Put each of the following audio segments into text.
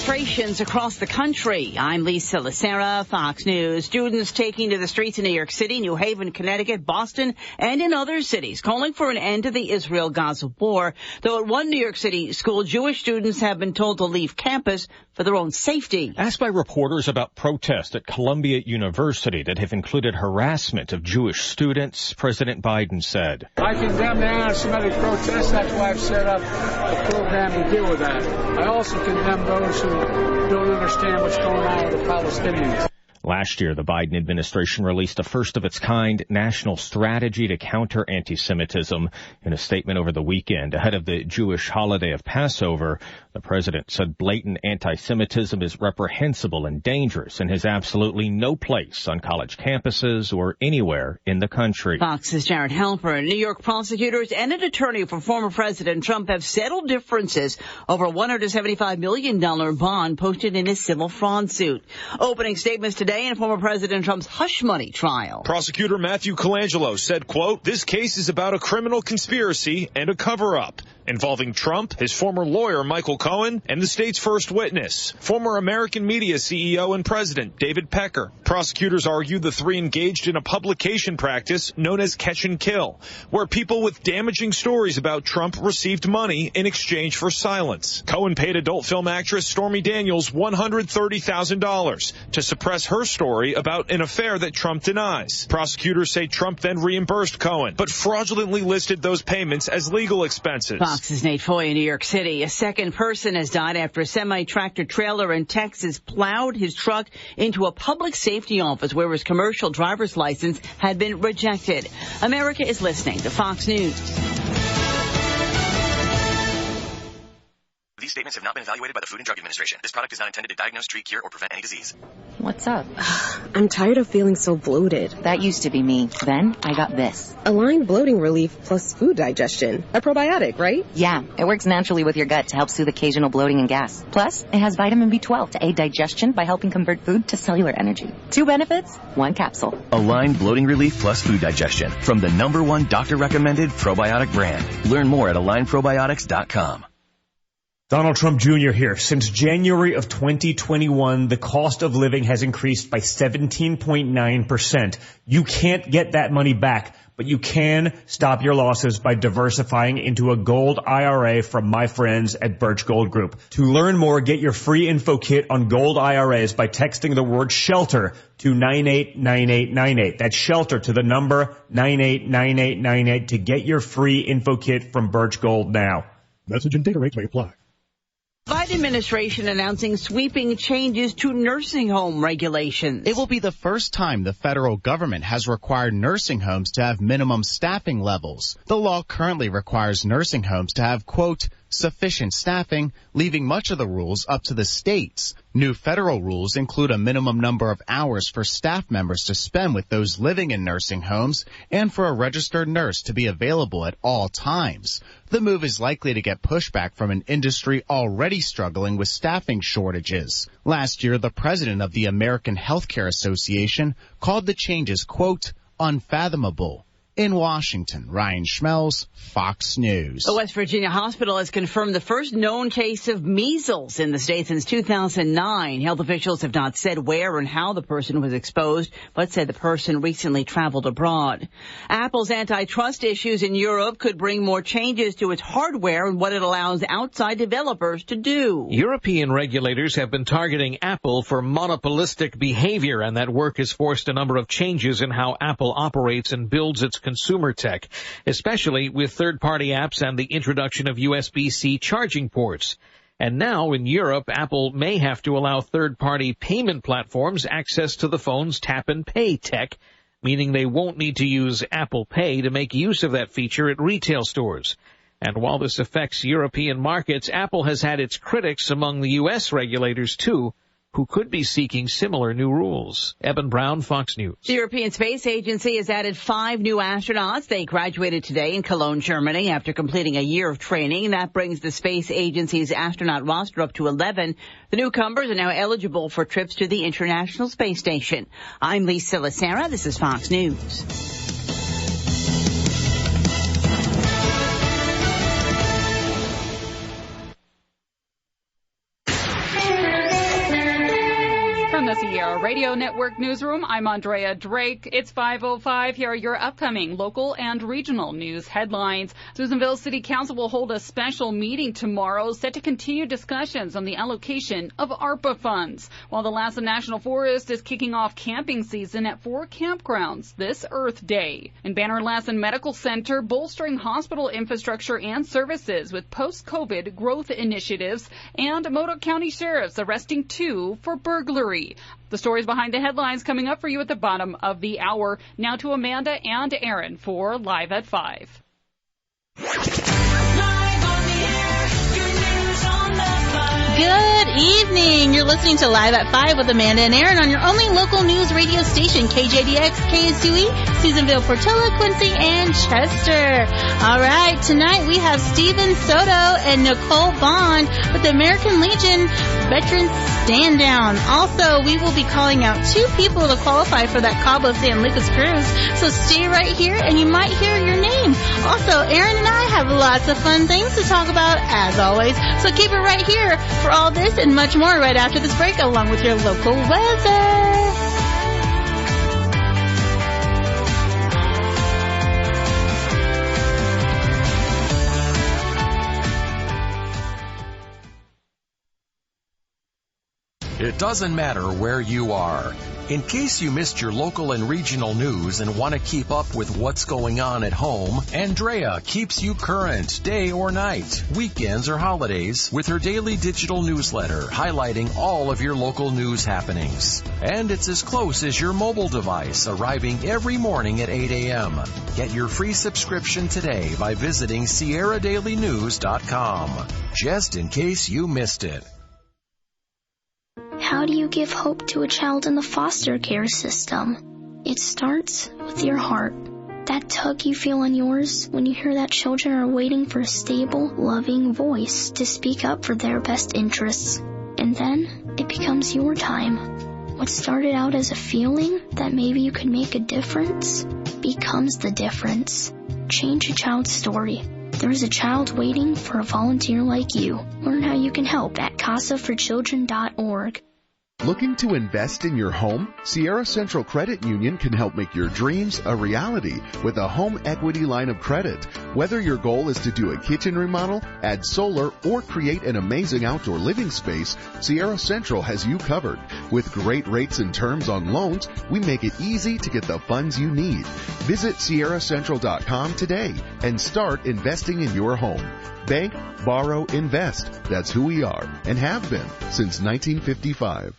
demonstrations across the country. I'm Lisa Lacera, Fox News. Students taking to the streets in New York City, New Haven, Connecticut, Boston, and in other cities, calling for an end to the Israel-Gaza war. Though at one New York City school, Jewish students have been told to leave campus for their own safety. Asked by reporters about protests at Columbia University that have included harassment of Jewish students, President Biden said, I condemn the anti-Semitic protests. That's why I've set up a program to deal with that. I also condemn those who don't understand what's going on with the Palestinians. Last year, the Biden administration released a first-of-its-kind national strategy to counter anti-Semitism. In a statement over the weekend, ahead of the Jewish holiday of Passover, the president said blatant anti-Semitism is reprehensible and dangerous and has absolutely no place on college campuses or anywhere in the country. Fox's Jared Halpern. New York prosecutors and an attorney for former President Trump have settled differences over a $175 million bond posted in his civil fraud suit. Opening statements today in former President Trump's hush money trial. Prosecutor Matthew Colangelo said, quote, this case is about a criminal conspiracy and a cover-up involving Trump, his former lawyer Michael Cohen, and the state's first witness, former American Media CEO and president David Pecker. Prosecutors argue the three engaged in a publication practice known as catch and kill, where people with damaging stories about Trump received money in exchange for silence. Cohen paid adult film actress Stormy Daniels $130,000 to suppress her story about an affair that Trump denies. Prosecutors say Trump then reimbursed Cohen, but fraudulently listed those payments as legal expenses. Fox's Nate Foy in New York City. A second person has died after a semi-tractor trailer in Texas plowed his truck into a public safety office where his commercial driver's license had been rejected. America is listening to Fox News. These statements have not been evaluated by the Food and Drug Administration. This product is not intended to diagnose, treat, cure, or prevent any disease. What's up? I'm tired of feeling so bloated. That used to be me. Then I got this. Align Bloating Relief plus food digestion. A probiotic, right? Yeah, it works naturally with your gut to help soothe occasional bloating and gas. Plus, it has vitamin B12 to aid digestion by helping convert food to cellular energy. 2 benefits, 1 capsule. Align Bloating Relief plus food digestion from the #1 doctor-recommended probiotic brand. Learn more at alignprobiotics.com. Donald Trump Jr. here. Since January of 2021, the cost of living has increased by 17.9%. You can't get that money back, but you can stop your losses by diversifying into a gold IRA from my friends at Birch Gold Group. To learn more, get your free info kit on gold IRAs by texting the word SHELTER to 989898. That's SHELTER to the number 989898 to get your free info kit from Birch Gold now. Message and data rates may apply. Biden administration announcing sweeping changes to nursing home regulations. It will be the first time the federal government has required nursing homes to have minimum staffing levels. The law currently requires nursing homes to have, quote, sufficient staffing, leaving much of the rules up to the states. New federal rules include a minimum number of hours for staff members to spend with those living in nursing homes and for a registered nurse to be available at all times. The move is likely to get pushback from an industry already struggling with staffing shortages. Last year, the president of the American Healthcare Association called the changes, quote, unfathomable. In Washington, Ryan Schmelz, Fox News. A West Virginia hospital has confirmed the first known case of measles in the state since 2009. Health officials have not said where and how the person was exposed, but said the person recently traveled abroad. Apple's antitrust issues in Europe could bring more changes to its hardware and what it allows outside developers to do. European regulators have been targeting Apple for monopolistic behavior, and that work has forced a number of changes in how Apple operates and builds its consumer tech, especially with third-party apps and the introduction of USB-C charging ports. And now in Europe, Apple may have to allow third-party payment platforms access to the phone's tap and pay tech, meaning they won't need to use Apple Pay to make use of that feature at retail stores. And while this affects European markets, Apple has had its critics among the U.S. regulators, too, who could be seeking similar new rules. Eben Brown, Fox News. The European Space Agency has added 5 new astronauts. They graduated today in Cologne, Germany, after completing a year of training. That brings the Space Agency's astronaut roster up to 11. The newcomers are now eligible for trips to the International Space Station. I'm Lisa Lacera. This is Fox News. the Sierra Radio Network newsroom, I'm Andrea Drake. It's 5:05. Here are your upcoming local and regional news headlines. Susanville City Council will hold a special meeting tomorrow set to continue discussions on the allocation of ARPA funds, while the Lassen National Forest is kicking off camping season at 4 campgrounds this Earth Day. In Banner Lassen Medical Center, bolstering hospital infrastructure and services with post-COVID growth initiatives, and Modoc County Sheriff's arresting 2 for burglary. The stories behind the headlines coming up for you at the bottom of the hour. Now to Amanda and Aaron for Live at 5. Good evening. You're listening to Live at 5 with Amanda and Aaron on your only local news radio station, KJDX, KSUE, Susanville, Portola, Quincy, and Chester. All right, tonight we have Steven Soto and Nicole Bond with the American Legion Veterans Stand Down. Also, we will be calling out 2 people to qualify for that Cabo San Lucas cruise, so stay right here and you might hear your name. Also, Aaron and I have lots of fun things to talk about, as always, so keep it right here for all this and much more right after this break, along with your local weather. It doesn't matter where you are. In case you missed your local and regional news and want to keep up with what's going on at home, Andrea keeps you current day or night, weekends or holidays, with her daily digital newsletter highlighting all of your local news happenings. And it's as close as your mobile device, arriving every morning at 8 a.m. Get your free subscription today by visiting SierraDailyNews.com, just in case you missed it. How do you give hope to a child in the foster care system? It starts with your heart. That tug you feel in yours when you hear that children are waiting for a stable, loving voice to speak up for their best interests. And then it becomes your time. What started out as a feeling that maybe you could make a difference becomes the difference. Change a child's story. There is a child waiting for a volunteer like you. Learn how you can help at casaforchildren.org. Looking to invest in your home? Sierra Central Credit Union can help make your dreams a reality with a home equity line of credit. Whether your goal is to do a kitchen remodel, add solar, or create an amazing outdoor living space, Sierra Central has you covered. With great rates and terms on loans, we make it easy to get the funds you need. Visit SierraCentral.com today and start investing in your home. Bank, borrow, invest. That's who we are and have been since 1955.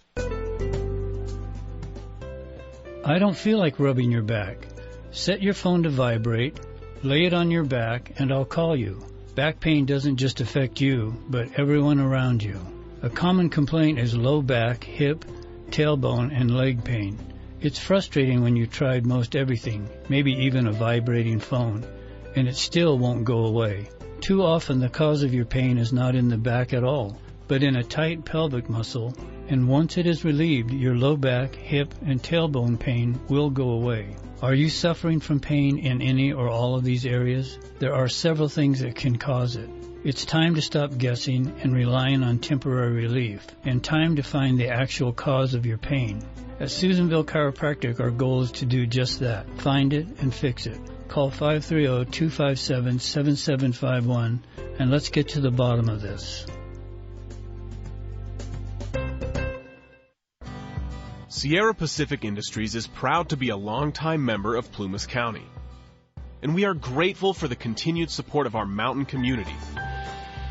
I don't feel like rubbing your back. Set your phone to vibrate, lay it on your back, and I'll call you. Back pain doesn't just affect you, but everyone around you. A common complaint is low back, hip, tailbone, and leg pain. It's frustrating when you tried most everything, maybe even a vibrating phone, and it still won't go away. Too often the cause of your pain is not in the back at all, but in a tight pelvic muscle, and once it is relieved, your low back, hip, and tailbone pain will go away. Are you suffering from pain in any or all of these areas? There are several things that can cause it. It's time to stop guessing and relying on temporary relief, and time to find the actual cause of your pain. At Susanville Chiropractic, our goal is to do just that, find it and fix it. Call 530-257-7751, and let's get to the bottom of this. Sierra Pacific Industries is proud to be a longtime member of Plumas County, and we are grateful for the continued support of our mountain community.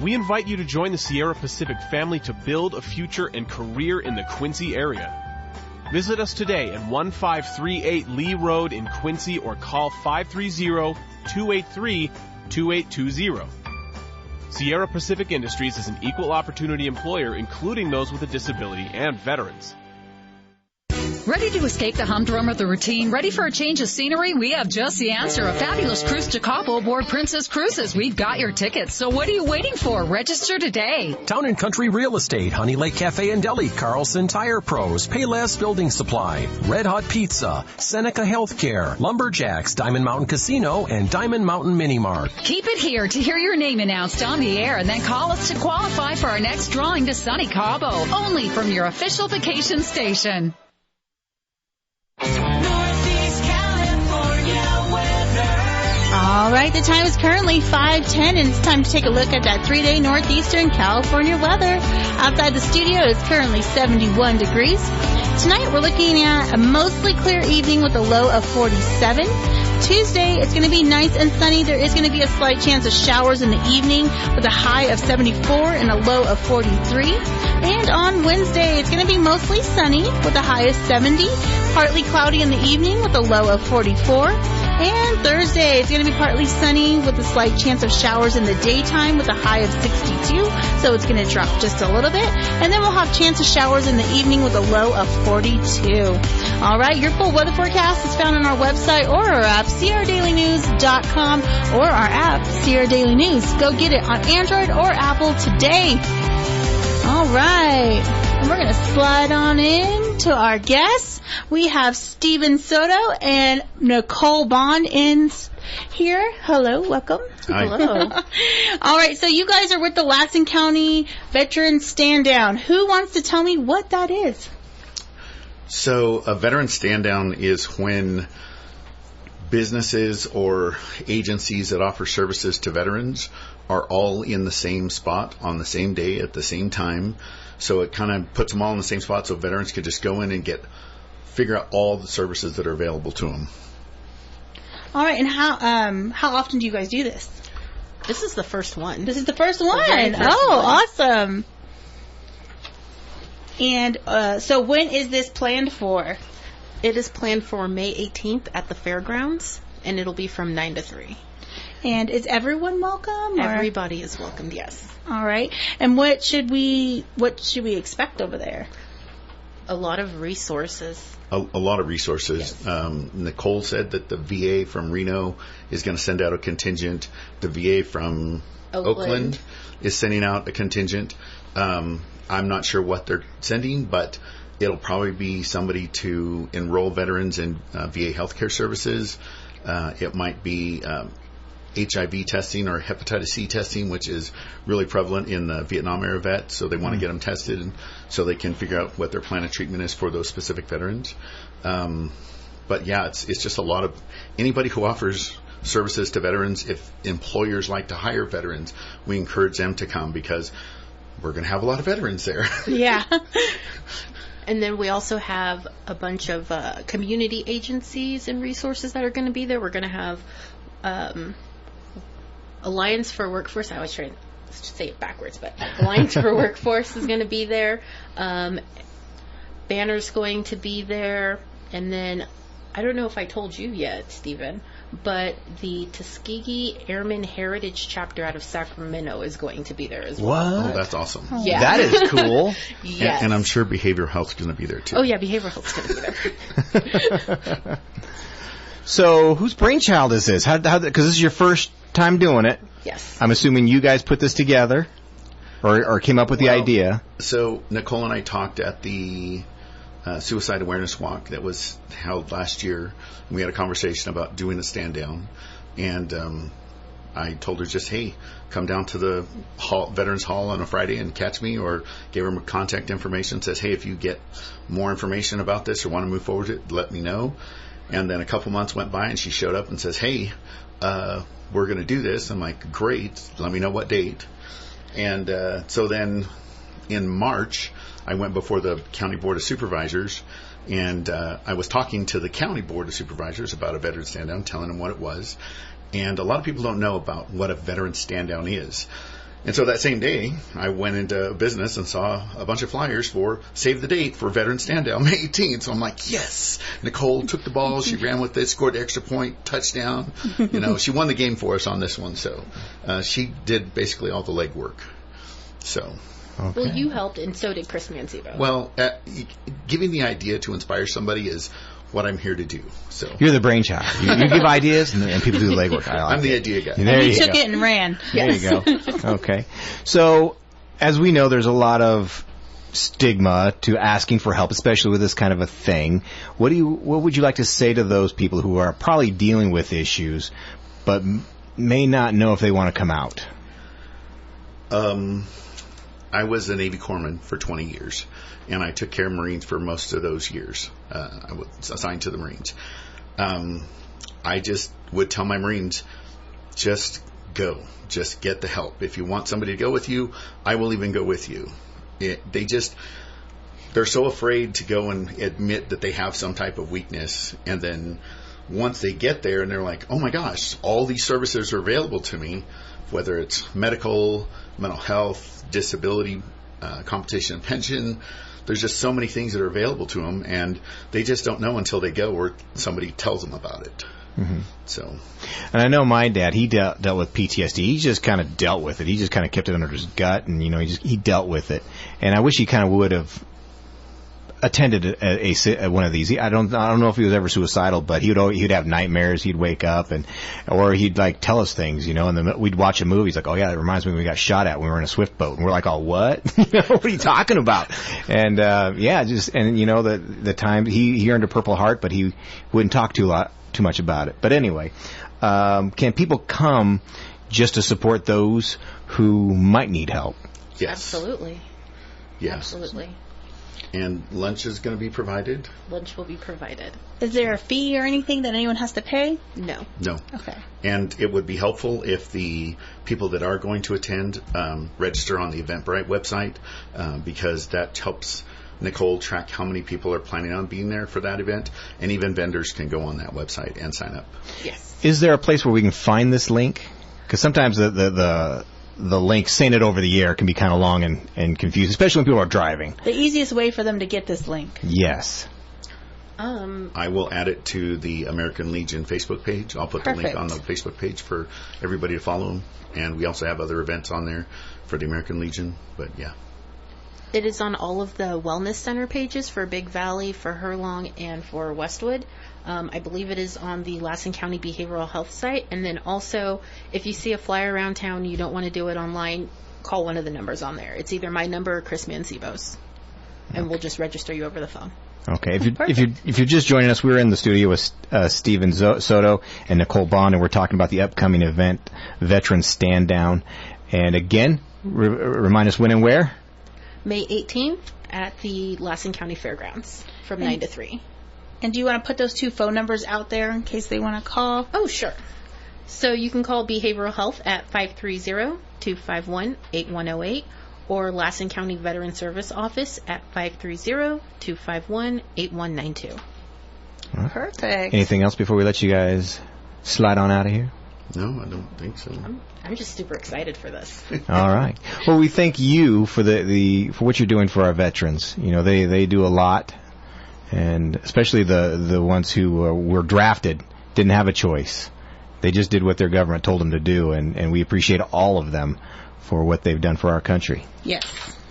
We invite you to join the Sierra Pacific family to build a future and career in the Quincy area. Visit us today at 1538 Lee Road in Quincy or call 530-283-2820. Sierra Pacific Industries is an equal opportunity employer, including those with a disability and veterans. Ready to escape the humdrum of the routine? Ready for a change of scenery? We have just the answer. A fabulous cruise to Cabo aboard Princess Cruises. We've got your tickets. So what are you waiting for? Register today. Town and Country Real Estate, Honey Lake Cafe and Deli, Carlson Tire Pros, Payless Building Supply, Red Hot Pizza, Seneca Healthcare, Lumberjacks, Diamond Mountain Casino, and Diamond Mountain Mini Mart. Keep it here to hear your name announced on the air, and then call us to qualify for our next drawing to sunny Cabo. Only from your official vacation station. All right, the time is currently 5:10, and it's time to take a look at that 3-day northeastern California weather. Outside the studio, it's currently 71 degrees. Tonight, we're looking at a mostly clear evening with a low of 47. Tuesday, it's going to be nice and sunny. There is going to be a slight chance of showers in the evening with a high of 74 and a low of 43. And on Wednesday, it's going to be mostly sunny with a high of 70, partly cloudy in the evening with a low of 44. And Thursday, it's going to be partly sunny with a slight chance of showers in the daytime with a high of 62. So it's going to drop just a little bit. And then we'll have chance of showers in the evening with a low of 42. All right, your full weather forecast is found on our website or our app, SierraDailyNews.com, or our app, Sierra Daily News. Go get it on Android or Apple today. All right, and we're going to slide on in to our guests. We have Steven Soto and Nicole Bond in here. Hello, welcome. Hi. Hello. All right, so you guys are with the Lasson County Veteran Stand Down. Who wants to tell me what that is? So a veteran stand down is when businesses or agencies that offer services to veterans are all in the same spot on the same day at the same time. So it kind of puts them all in the same spot so veterans could just go in and figure out all the services that are available to them. All right, and how often do you guys do this? This is the first one. This is the first one. First one. Awesome. And so when is this planned for? It is planned for May 18th at the fairgrounds, and it'll be from 9 to 3. And is everyone welcome? Everybody is welcomed, yes. All right. And what should we expect over there? A lot of resources. A lot of resources. Yes. Nicole said that the VA from Reno is going to send out a contingent. The VA from Oakland is sending out a contingent. I'm not sure what they're sending, but it'll probably be somebody to enroll veterans in VA healthcare services. It might be HIV testing or hepatitis C testing, which is really prevalent in the Vietnam era vets. So they want to get them tested so they can figure out what their plan of treatment is for those specific veterans. But yeah, it's just a lot of anybody who offers services to veterans. If employers like to hire veterans, we encourage them to come because we're going to have a lot of veterans there. Yeah. And then we also have a bunch of community agencies and resources that are going to be there. We're going to have Alliance for Workforce. I always try to say it backwards, but Alliance for Workforce is going to be there. Banner's going to be there. And then, I don't know if I told you yet, Stephen, but the Tuskegee Airmen Heritage Chapter out of Sacramento is going to be there as well. What? Oh, that's awesome. Yeah. That is cool. Yes. And I'm sure behavioral health is going to be there, too. Oh, yeah, behavioral health is going to be there. So, whose brainchild is this? Because this is your first time doing it. Yes. I'm assuming you guys put this together or came up with the idea. So, Nicole and I talked at the Suicide Awareness Walk that was held last year. We had a conversation about doing a stand down, and I told her just, hey, come down to the Veterans Hall on a Friday and catch me, or gave her contact information, says, hey, if you get more information about this or want to move forward with it, let me know. And then a couple months went by and she showed up and says, hey, we're going to do this. I'm like, great, let me know what date. And so then in March, I went before the County Board of Supervisors, and I was talking to the County Board of Supervisors about a veteran stand down, telling them what it was. And a lot of people don't know about what a veteran stand down is. And so that same day, I went into business and saw a bunch of flyers for save the date for veteran stand down, May 18th. So I'm like, yes. Nicole took the ball. She ran with it, scored the extra point, touchdown. She won the game for us on this one. So she did basically all the legwork. So. Okay. Well, you helped, and so did Chris Mancebo. Well, giving the idea to inspire somebody is what I'm here to do. So You're the brainchild. You give ideas, and people do the legwork. I'm the idea guy. There He you took go. it and ran. There you go. Okay. So, as we know, there's a lot of stigma to asking for help, especially with this kind of a thing. What would you like to say to those people who are probably dealing with issues, but may not know if they want to come out? I was a Navy corpsman for 20 years, and I took care of Marines for most of those years. I was assigned to the Marines. I just would tell my Marines, just go. Just get the help. If you want somebody to go with you, I will even go with you. They're so afraid to go and admit that they have some type of weakness, and then once they get there and they're like, oh my gosh, all these services are available to me, whether it's medical, mental health, disability, competition and pension. There's just so many things that are available to them, and they just don't know until they go or somebody tells them about it. Mm-hmm. So, and I know my dad, he dealt with PTSD. He just kind of dealt with it. He just kind of kept it under his gut, and he dealt with it. And I wish he kind of would have attended a one of these. I don't know if he was ever suicidal, but he'd have nightmares. He'd wake up or he'd like tell us things, and then we'd watch a movie. He's like, oh yeah, that reminds me when we got shot at when we were in a Swift boat, and we're like, oh what? What are you talking about? And the time he earned a Purple Heart, but he wouldn't talk too much about it. But anyway, can people come just to support those who might need help? Yes, absolutely. Yes, absolutely. And lunch is going to be provided? Lunch will be provided. Is there a fee or anything that anyone has to pay? No. No. Okay. And it would be helpful if the people that are going to attend register on the Eventbrite website because that helps Nicole track how many people are planning on being there for that event. And even vendors can go on that website and sign up. Yes. Is there a place where we can find this link? Because sometimes the link, saying it over the air, can be kind of long and confusing, especially when people are driving. The easiest way for them to get this link. Yes. I will add it to the American Legion Facebook page. I'll put the link on the Facebook page for everybody to follow them. And we also have other events on there for the American Legion. But yeah. It is on all of the wellness center pages for Big Valley, for Herlong, and for Westwood. I believe it is on the Lassen County Behavioral Health site. And then also, if you see a flyer around town, you don't want to do it online, call one of the numbers on there. It's either my number or Chris Mancebo's. And we'll just register you over the phone. Okay. If you're just joining us, we're in the studio with Steven Soto and Nicole Bond, and we're talking about the upcoming event, Veterans Stand Down. And again, remind us when and where? May 18th at the Lassen County Fairgrounds from 9 to 3. And do you want to put those two phone numbers out there in case they want to call? Oh, sure. So you can call Behavioral Health at 530-251-8108 or Lassen County Veteran Service Office at 530-251-8192. Perfect. Anything else before we let you guys slide on out of here? No, I don't think so. I'm just super excited for this. All right. Well, we thank you for for what you're doing for our veterans. They do a lot, and especially the ones who were drafted didn't have a choice. They just did what their government told them to do, and we appreciate all of them for what they've done for our country. Yes,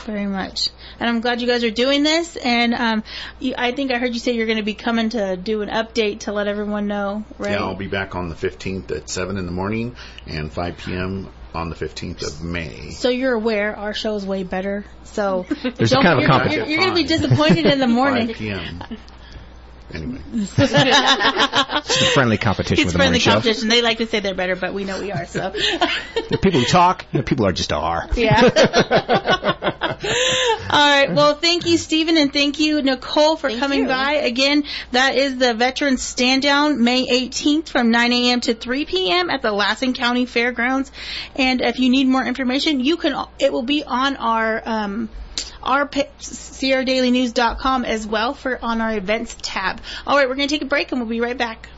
very much. And I'm glad you guys are doing this. And I think I heard you say you're going to be coming to do an update to let everyone know, right? Yeah, I'll be back on the 15th at 7 in the morning and 5 p.m. on the 15th of May. So you're aware our show is way better. So there's kind of a competition. You're going to be disappointed in the morning. 5 p.m. Anyway. It's a friendly competition with the morning show. It's friendly competition. They like to say they're better, but we know we are. So the people who talk, people are just are. Yeah. All right. Well, thank you, Stephen, and thank you, Nicole, for coming by. Again, that is the Veterans Stand Down, May 18th from 9 a.m. to 3 p.m. at the Lassen County Fairgrounds. And if you need more information, it will be on our SierraDailyNews.com as well on our events tab. All right, we're going to take a break and we'll be right back.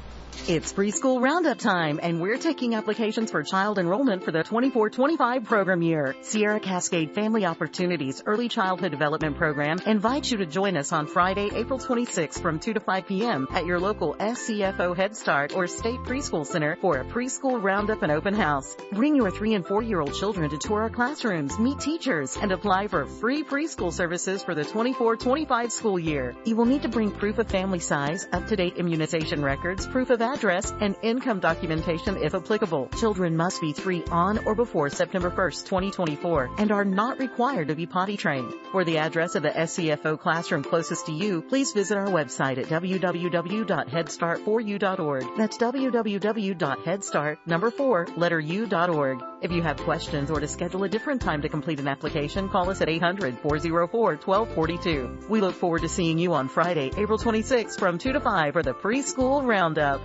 It's preschool roundup time, and we're taking applications for child enrollment for the 24-25 program year. Sierra Cascade Family Opportunities Early Childhood Development Program invites you to join us on Friday, April 26th from 2 to 5 p.m. at your local SCFO Head Start or State Preschool Center for a preschool roundup and open house. Bring your 3- and 4-year-old children to tour our classrooms, meet teachers, and apply for free preschool services for the 24-25 school year. You will need to bring proof of family size, up-to-date immunization records, proof of address, and income documentation if applicable. Children must be 3 on or before September 1st, 2024, and are not required to be potty trained. For the address of the SCFO classroom closest to you, please visit our website at www.headstartforyou.org. That's www.headstart4u.org. If you have questions or to schedule a different time to complete an application, call us at 800-404-1242. We look forward to seeing you on Friday, April 26th from 2 to 5 for the preschool roundup.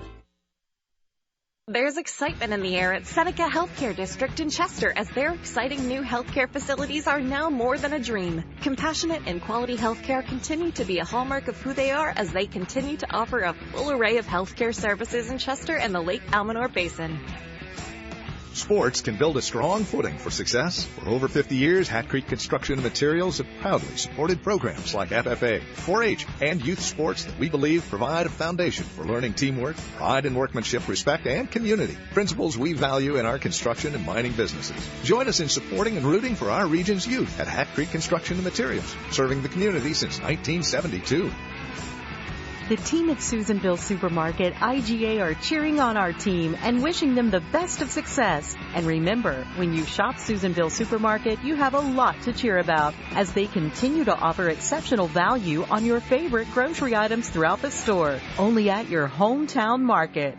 There's excitement in the air at Seneca Healthcare District in Chester as their exciting new healthcare facilities are now more than a dream. Compassionate and quality healthcare continue to be a hallmark of who they are as they continue to offer a full array of healthcare services in Chester and the Lake Almanor Basin. Sports can build a strong footing for success. For over 50 years, Hat Creek Construction and Materials have proudly supported programs like FFA, 4-H, and youth sports that we believe provide a foundation for learning teamwork, pride in workmanship, respect, and community. Principles we value in our construction and mining businesses. Join us in supporting and rooting for our region's youth at Hat Creek Construction and Materials, serving the community since 1972. The team at Susanville Supermarket IGA are cheering on our team and wishing them the best of success. And remember, when you shop Susanville Supermarket, you have a lot to cheer about as they continue to offer exceptional value on your favorite grocery items throughout the store, only at your hometown market.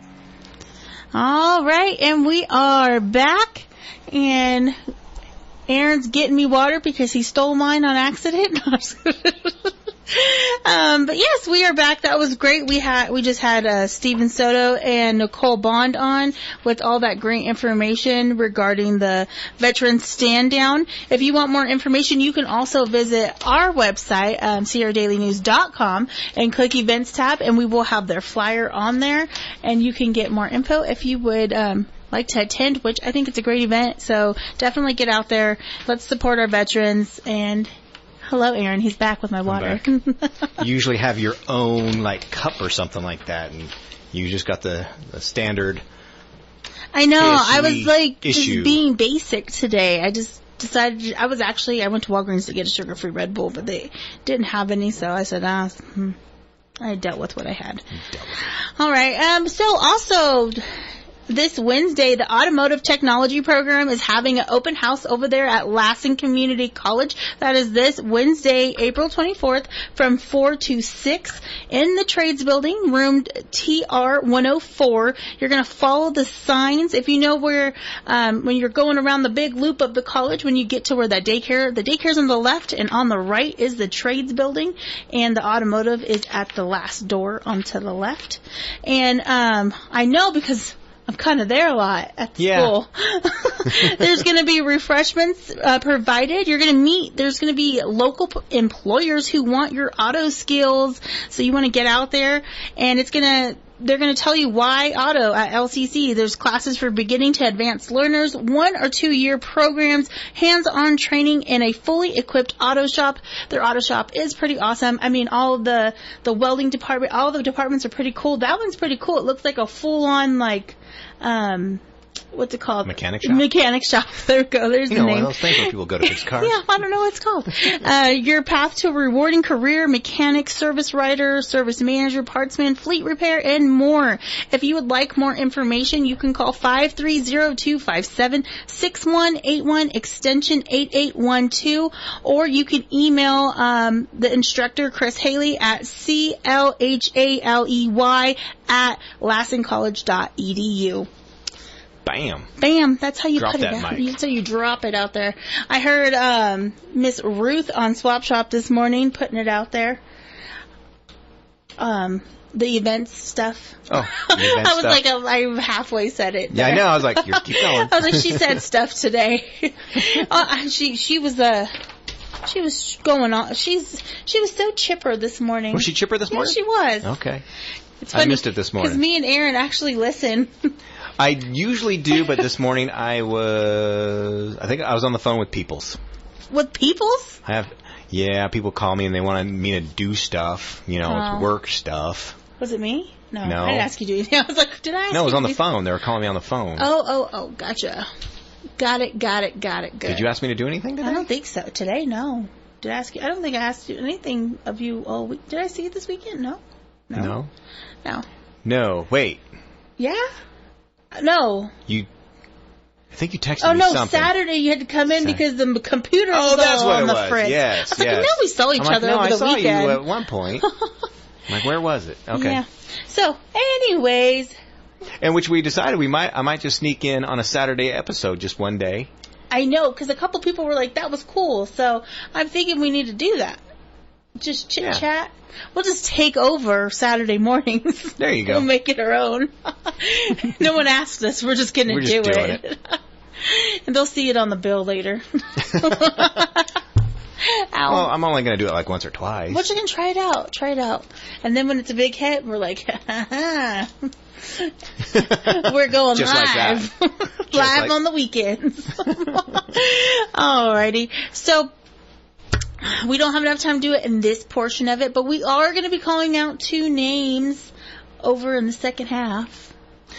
All right, and we are back, and Aaron's getting me water because he stole mine on accident. But yes, we are back. That was great. We just had Steven Soto and Nicole Bond on with all that great information regarding the Veterans Stand Down. If you want more information, you can also visit our website, SierraDailyNews.com, and click Events tab, and we will have their flyer on there, and you can get more info if you would like to attend, which I think it's a great event. So definitely get out there. Let's support our veterans. And hello, Aaron. He's back with my water. You usually have your own cup or something like that, and you just got the standard. I know. I was issue. Just being basic today. I just decided I went to Walgreens to get a sugar-free Red Bull, but they didn't have any, so I said, I dealt with what I had. All right. So also, this Wednesday, the Automotive Technology Program is having an open house over there at Lassen Community College. That is this Wednesday, April 24th, from 4 to 6 in the Trades Building, room TR 104. You're going to follow the signs. If you know where, when you're going around the big loop of the college, when you get to where the daycare's on the left, and on the right is the Trades Building, and the automotive is at the last door onto the left. And I know because I'm kind of there a lot at the school. There's going to be refreshments provided. You're going to meet. There's going to be local employers who want your auto skills, so you want to get out there. And they're going to tell you why auto at LCC. There's classes for beginning to advanced learners, 1 or 2 year programs, hands-on training in a fully equipped auto shop. Their auto shop is pretty awesome. I mean, all of the welding department, all the departments are pretty cool. That one's pretty cool. It looks like a full-on, what's it called? Mechanic shop. Mechanic shop. There we go. There's the name. One of those things where people go to fix cars. Yeah, I don't know what it's called. Your path to a rewarding career: mechanic, service writer, service manager, partsman, fleet repair, and more. If you would like more information, you can call 530-257-6181 extension 8812, or you can email the instructor Chris Haley at clhaley@lassencollege.edu. Bam. Bam. That's how you drop put it out. That's how you drop it out there. I heard Miss Ruth on Swap Shop this morning putting it out there. The events stuff. Oh, the events I was stuff. I halfway said it. Yeah, I know. I was like, keep going. I was like, she said stuff today. She was going on. She was so chipper this morning. Was she chipper this morning? Yeah, she was. Okay. It's funny, I missed it this morning. Because me and Aaron actually listen. I usually do, but this morning I think I was on the phone with Peoples. With Peoples? People call me and they want me to do stuff, it's work stuff. Was it me? No. No. I didn't ask you to do anything. I was like, did I ask you? No, it was to on the do- phone. They were calling me on the phone. Oh, gotcha. Got it. Good. Did you ask me to do anything today? I don't think so. Today, no. Did I ask you? I don't think I asked you anything of you all week. Did I see you this weekend? No. No. Wait. Yeah? No. I think you texted Oh, me no, something. Saturday you had to come in because the computer was that's all what on it the was. fritz. Yes, I was like, I know we saw each I'm like, other no, over the I saw weekend. you at one point. I'm like, where was it? Okay. Yeah. So, anyways. And which we decided I might just sneak in on a Saturday episode just one day. I know, because a couple people were like, that was cool. So, I'm thinking we need to do that. Just chit-chat. We'll just take over Saturday mornings. There you go. We'll make it our own. No one asked us. We're just going to do doing it. And they'll see it on the bill later. Ow. Well, I'm only going to do it like once or twice. What you can try it out. And then when it's a big hit, we're like, we're going Just live. like that. Live on the weekends. Alrighty. So, we don't have enough time to do it in this portion of it, but we are going to be calling out 2 names over in the second half.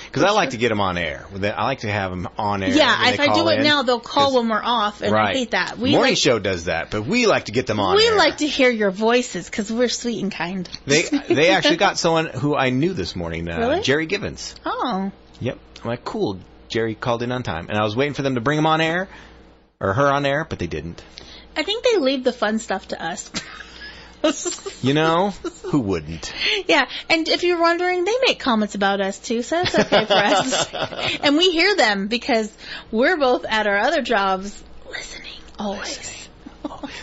Because I like to get them on air. I like to have them on air. Yeah, if I do it now, they'll call when we're off, and I hate that. Morning show does that, but we like to get them on We air. like to hear your voices because we're sweet and kind. They actually got someone who I knew this morning, Really? Jerry Givens. Oh. Yep. I'm like, cool. Jerry called in on time. And I was waiting for them to bring him on air, or her on air, but they didn't. I think they leave the fun stuff to us. Who wouldn't? Yeah, and if you're wondering, they make comments about us too, so that's okay for us. And we hear them because we're both at our other jobs listening always.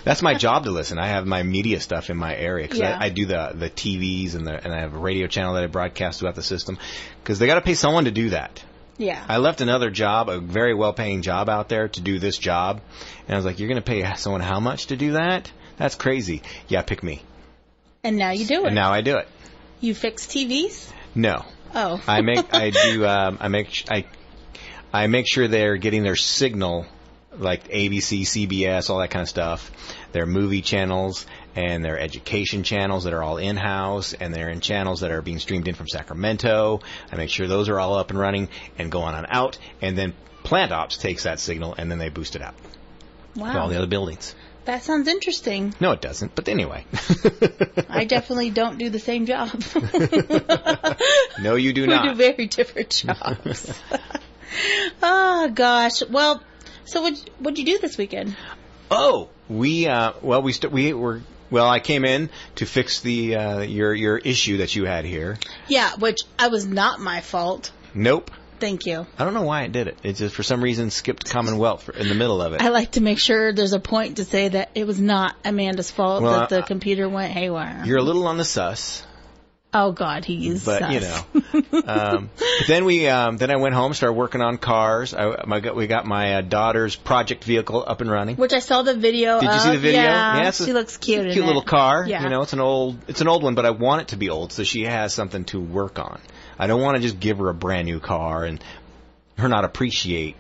That's my job to listen. I have my media stuff in my area because Yeah. I do the TVs and I have a radio channel that I broadcast throughout the system because they got to pay someone to do that. Yeah. I left another job, a very well-paying job out there to do this job, and I was like, "You're going to pay someone how much to do that? That's crazy." Yeah, pick me. And now you do it. And now I do it. You fix TVs? No. Oh. I make sure they're getting their signal, like ABC, CBS, all that kind of stuff. Their movie channels and their education channels that are all in-house, and they're in channels that are being streamed in from Sacramento. I make sure those are all up and running and go on out, and then Plant Ops takes that signal and then they boost it out to all the other buildings. That sounds interesting. No, it doesn't. But anyway. I definitely don't do the same job. No, you do not. We do very different jobs. Oh, gosh. Well, so what'd you do this weekend? Oh, I came in to fix the your issue that you had here. Yeah, which I was not my fault. Nope. Thank you. I don't know why it did it. It just for some reason skipped Commonwealth in the middle of it. I like to make sure there's a point to say that it was not Amanda's fault that the computer went haywire. You're a little on the sus. Oh God, he is but sus. But then I went home, started working on cars. We got my daughter's project vehicle up and running. Which I saw the video. Did you see the video? Yeah, she looks cute. Cute little car. Yeah. It's an old one, but I want it to be old so she has something to work on. I don't want to just give her a brand new car and her not appreciate.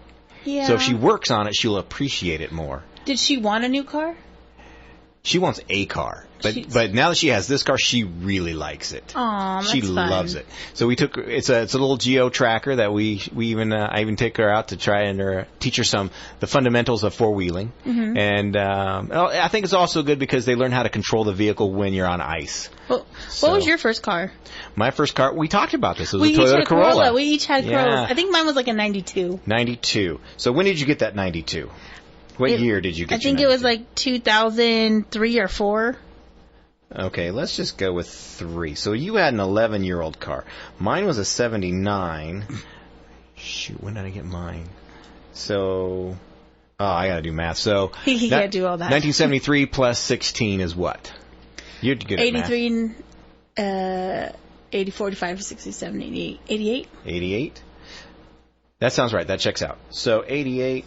Yeah. So if she works on it, she'll appreciate it more. Did she want a new car? She wants a car, but now that she has this car, she really likes it. Aw, that's she fun. loves it. So we took it's a little Geo tracker that I even take her out to try and teach her the fundamentals of four-wheeling. Mm-hmm. And I think it's also good because they learn how to control the vehicle when you're on ice. Well, what was your first car? My first car, we talked about this. It was We a each Toyota had a Corolla. We each had Corollas. Yeah. I think mine was like a 92. 92. So when did you get that 92? What year did you get? I think it was like 2003 or 4. Okay, let's just go with 3. So you had an 11-year-old car. Mine was a 79. Shoot, when did I get mine? So, I gotta do math. So He can't do all that. 1973 plus 16 is what? You're good at math. 83, 80, 45, 60, 70, 88. 88? 88? That sounds right. That checks out. So 88.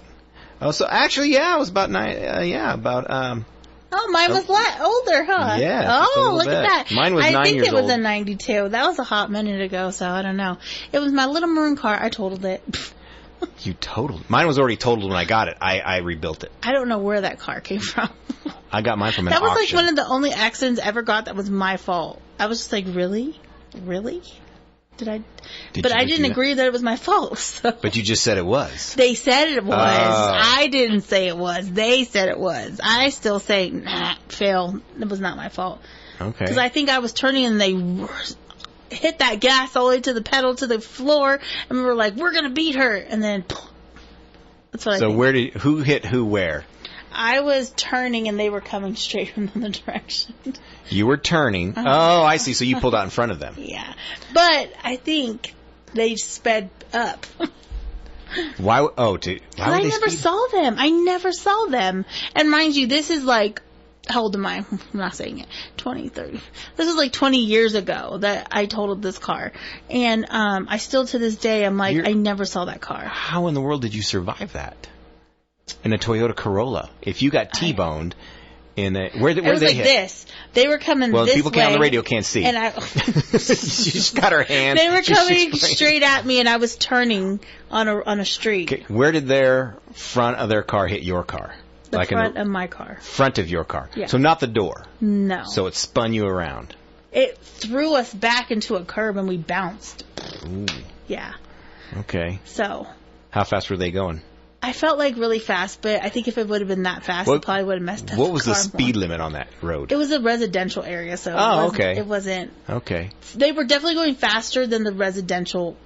Oh, so actually, yeah, it was about 9. Oh, mine was older, huh? Yeah. Oh, look at that. Mine was 9 years old. I think it was a 92. That was a hot minute ago, so I don't know. It was my little maroon car. I totaled it. You totaled it? Mine was already totaled when I got it. I rebuilt it. I don't know where that car came from. I got mine from an auction. That was like one of the only accidents I ever got that was my fault. I was just like, really? Really? I didn't agree that it was my fault. So. But you just said it was. They said it was. I didn't say it was. They said it was. I still say, fail. It was not my fault. Okay. Because I think I was turning and they hit that gas all the way to the pedal to the floor, and we were like, we're going to beat her. And then, that's what I think. So who hit who where? I was turning and they were coming straight from the other direction. You were turning. Oh, I see. So you pulled out in front of them. Yeah. But I think they sped up. Why would I never saw them. I never saw them. And mind you, this is like, how old am I? I'm not saying it. 20, 30. This is like 20 years ago that I totaled this car. And I still to this day, I'm like, I never saw that car. How in the world did you survive that? In a Toyota Corolla. If you got T-boned in a... Where it was they like hit? This. They were coming this way. Well, people on the radio can't see. And she just got her hand. They were coming straight at me, and I was turning on a street. Okay. Where did their front of their car hit your car? The front of my car. Front of your car. Yeah. So not the door. No. So it spun you around. It threw us back into a curb, and we bounced. Ooh. Yeah. Okay. So. How fast were they going? I felt like really fast, but I think if it would have been that fast, it probably would have messed up. What was the speed limit on that road? It was a residential area, so it wasn't. Okay. They were definitely going faster than the residential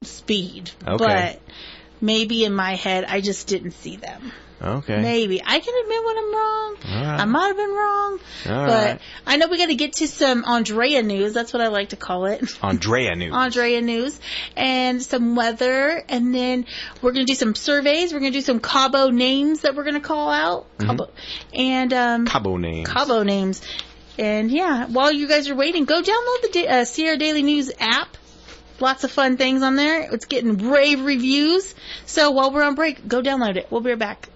speed. Okay. But maybe in my head, I just didn't see them. Okay. Maybe. I can admit when I'm wrong. Right. I might have been wrong. But right. I know we got to get to some Andrea news. That's what I like to call it. Andrea news. Andrea news. And some weather. And then we're going to do some surveys. We're going to do some Cabo names that we're going to call out. Cabo. And, Cabo names. Cabo names. And yeah, while you guys are waiting, go download the Sierra Daily News app. Lots of fun things on there. It's getting rave reviews. So while we're on break, go download it. We'll be right back.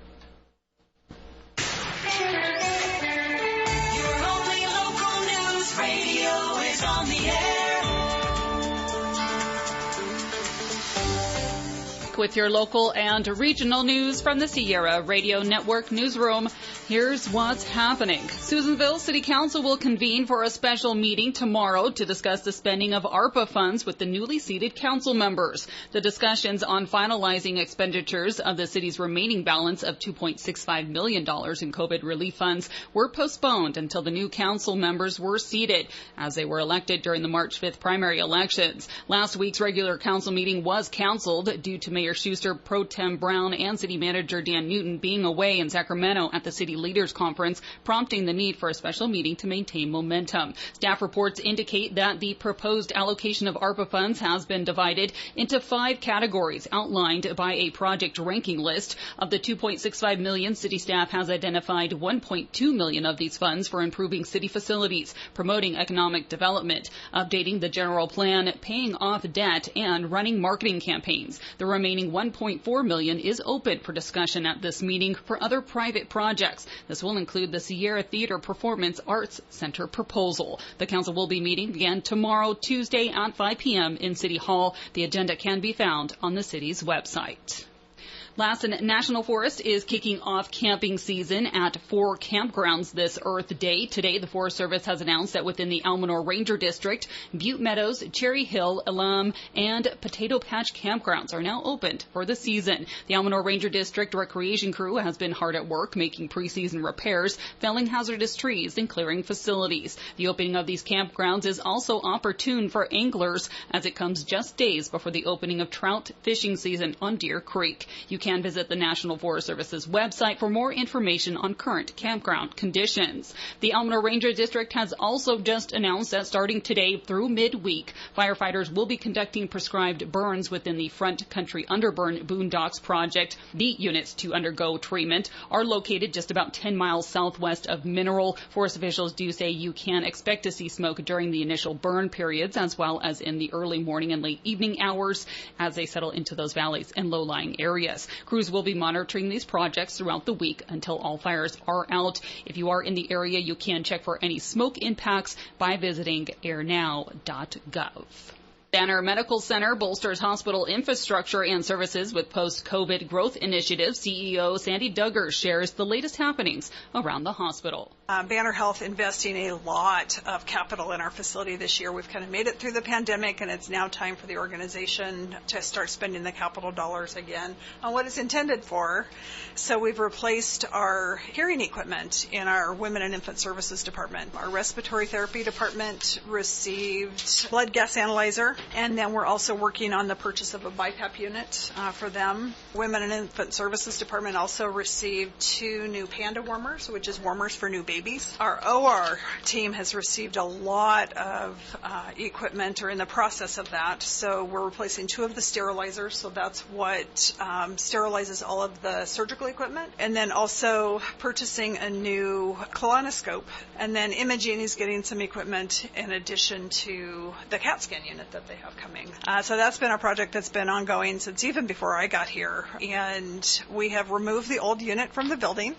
With your local and regional news from the Sierra Radio Network newsroom. Here's what's happening. Susanville City Council will convene for a special meeting tomorrow to discuss the spending of ARPA funds with the newly seated council members. The discussions on finalizing expenditures of the city's remaining balance of $2.65 million in COVID relief funds were postponed until the new council members were seated, as they were elected during the March 5th primary elections. Last week's regular council meeting was canceled due to Mayor Schuster, Pro Tem Brown, and City Manager Dan Newton being away in Sacramento at the City Leaders Conference, prompting the need for a special meeting to maintain momentum. Staff reports indicate that the proposed allocation of ARPA funds has been divided into 5 categories outlined by a project ranking list. Of the $2.65 million, city staff has identified $1.2 million of these funds for improving city facilities, promoting economic development, updating the general plan, paying off debt, and running marketing campaigns. The remaining $1.4 million is open for discussion at this meeting for other private projects. This will include the Sierra Theater Performance Arts Center proposal. The council will be meeting again tomorrow, Tuesday at 5 p.m. in City Hall. The agenda can be found on the city's website. Lassen National Forest is kicking off camping season at 4 campgrounds this Earth Day. Today, the Forest Service has announced that within the Almanor Ranger District, Butte Meadows, Cherry Hill, Elam, and Potato Patch campgrounds are now opened for the season. The Almanor Ranger District recreation crew has been hard at work making preseason repairs, felling hazardous trees, and clearing facilities. The opening of these campgrounds is also opportune for anglers as it comes just days before the opening of trout fishing season on Deer Creek. You can visit the National Forest Service's website for more information on current campground conditions. The Almanor Ranger District has also just announced that starting today through midweek, firefighters will be conducting prescribed burns within the Front Country Underburn Boondocks project. The units to undergo treatment are located just about 10 miles southwest of Mineral. Forest officials do say you can expect to see smoke during the initial burn periods as well as in the early morning and late evening hours as they settle into those valleys and low-lying areas. Crews will be monitoring these projects throughout the week until all fires are out. If you are in the area, you can check for any smoke impacts by visiting airnow.gov. Banner Medical Center bolsters hospital infrastructure and services with post-COVID growth initiatives. CEO Sandy Duggar shares the latest happenings around the hospital. Banner Health investing a lot of capital in our facility this year. We've kind of made it through the pandemic, and it's now time for the organization to start spending the capital dollars again on what it's intended for. So we've replaced our hearing equipment in our Women and Infant Services Department. Our Respiratory Therapy Department received blood gas analyzer, and then we're also working on the purchase of a BiPAP unit for them. Women and Infant Services Department also received 2 new Panda warmers, which is warmers for new babies. Our OR team has received a lot of equipment, or in the process of that. So we're replacing 2 of the sterilizers. So that's what sterilizes all of the surgical equipment. And then also purchasing a new colonoscope. And then Imaging is getting some equipment in addition to the CAT scan unit that they have coming. So that's been a project that's been ongoing since even before I got here. And we have removed the old unit from the building.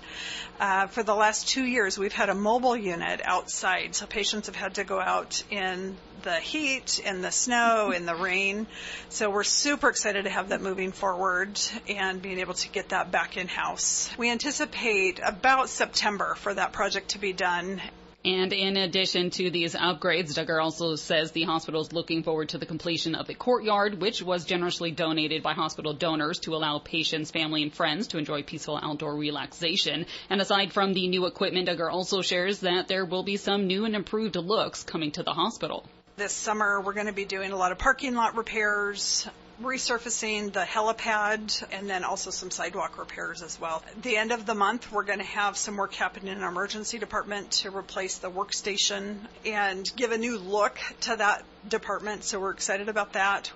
For the last 2 years, we've had a mobile unit outside. So patients have had to go out in the heat, in the snow, in the rain. So we're super excited to have that moving forward and being able to get that back in-house. We anticipate about September for that project to be done. And in addition to these upgrades, Duggar also says the hospital is looking forward to the completion of the courtyard, which was generously donated by hospital donors to allow patients, family, and friends to enjoy peaceful outdoor relaxation. And aside from the new equipment, Duggar also shares that there will be some new and improved looks coming to the hospital. This summer, we're going to be doing a lot of parking lot repairs, resurfacing the helipad, and then also some sidewalk repairs as well. At the end of the month, we're going to have some work happening in our emergency department to replace the workstation and give a new look to that department, so we're excited about that.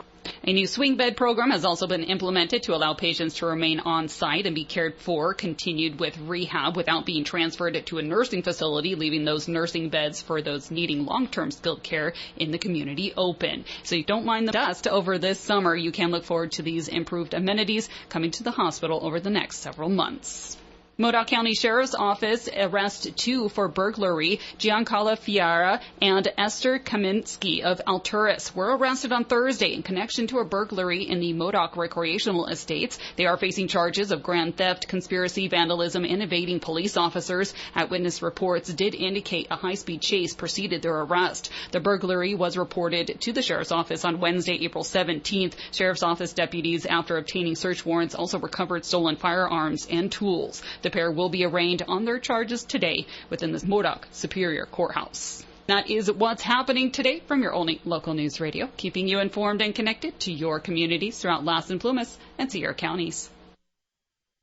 A new swing bed program has also been implemented to allow patients to remain on site and be cared for, continued with rehab without being transferred to a nursing facility, leaving those nursing beds for those needing long-term skilled care in the community open. So you don't mind the dust over this summer. You can look forward to these improved amenities coming to the hospital over the next several months. Modoc County Sheriff's Office arrests 2 for burglary. Giancarlo Fiara and Esther Kaminsky of Alturas were arrested on Thursday in connection to a burglary in the Modoc Recreational Estates. They are facing charges of grand theft, conspiracy, vandalism, and evading police officers. Eyewitness reports did indicate a high-speed chase preceded their arrest. The burglary was reported to the Sheriff's Office on Wednesday, April 17th. Sheriff's Office deputies, after obtaining search warrants, also recovered stolen firearms and tools. The pair will be arraigned on their charges today within the Modoc Superior Courthouse. That is what's happening today from your only local news radio, keeping you informed and connected to your communities throughout Lassen, Plumas, and Sierra counties.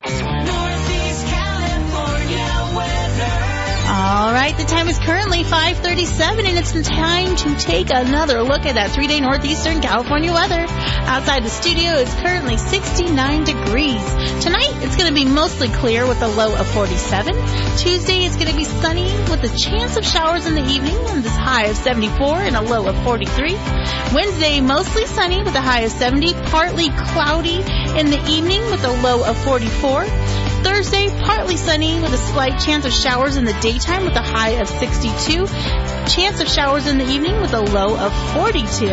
Northeast California weather. All right, the time is currently 5:37, and it's time to take another look at that 3-day Northeastern California weather. Outside the studio, it's currently 69 degrees. Tonight, it's going to be mostly clear with a low of 47. Tuesday, it's going to be sunny with a chance of showers in the evening and this high of 74 and a low of 43. Wednesday, mostly sunny with a high of 70, partly cloudy in the evening with a low of 44. Thursday, partly sunny with a slight chance of showers in the daytime with a high of 62. Chance of showers in the evening with a low of 42.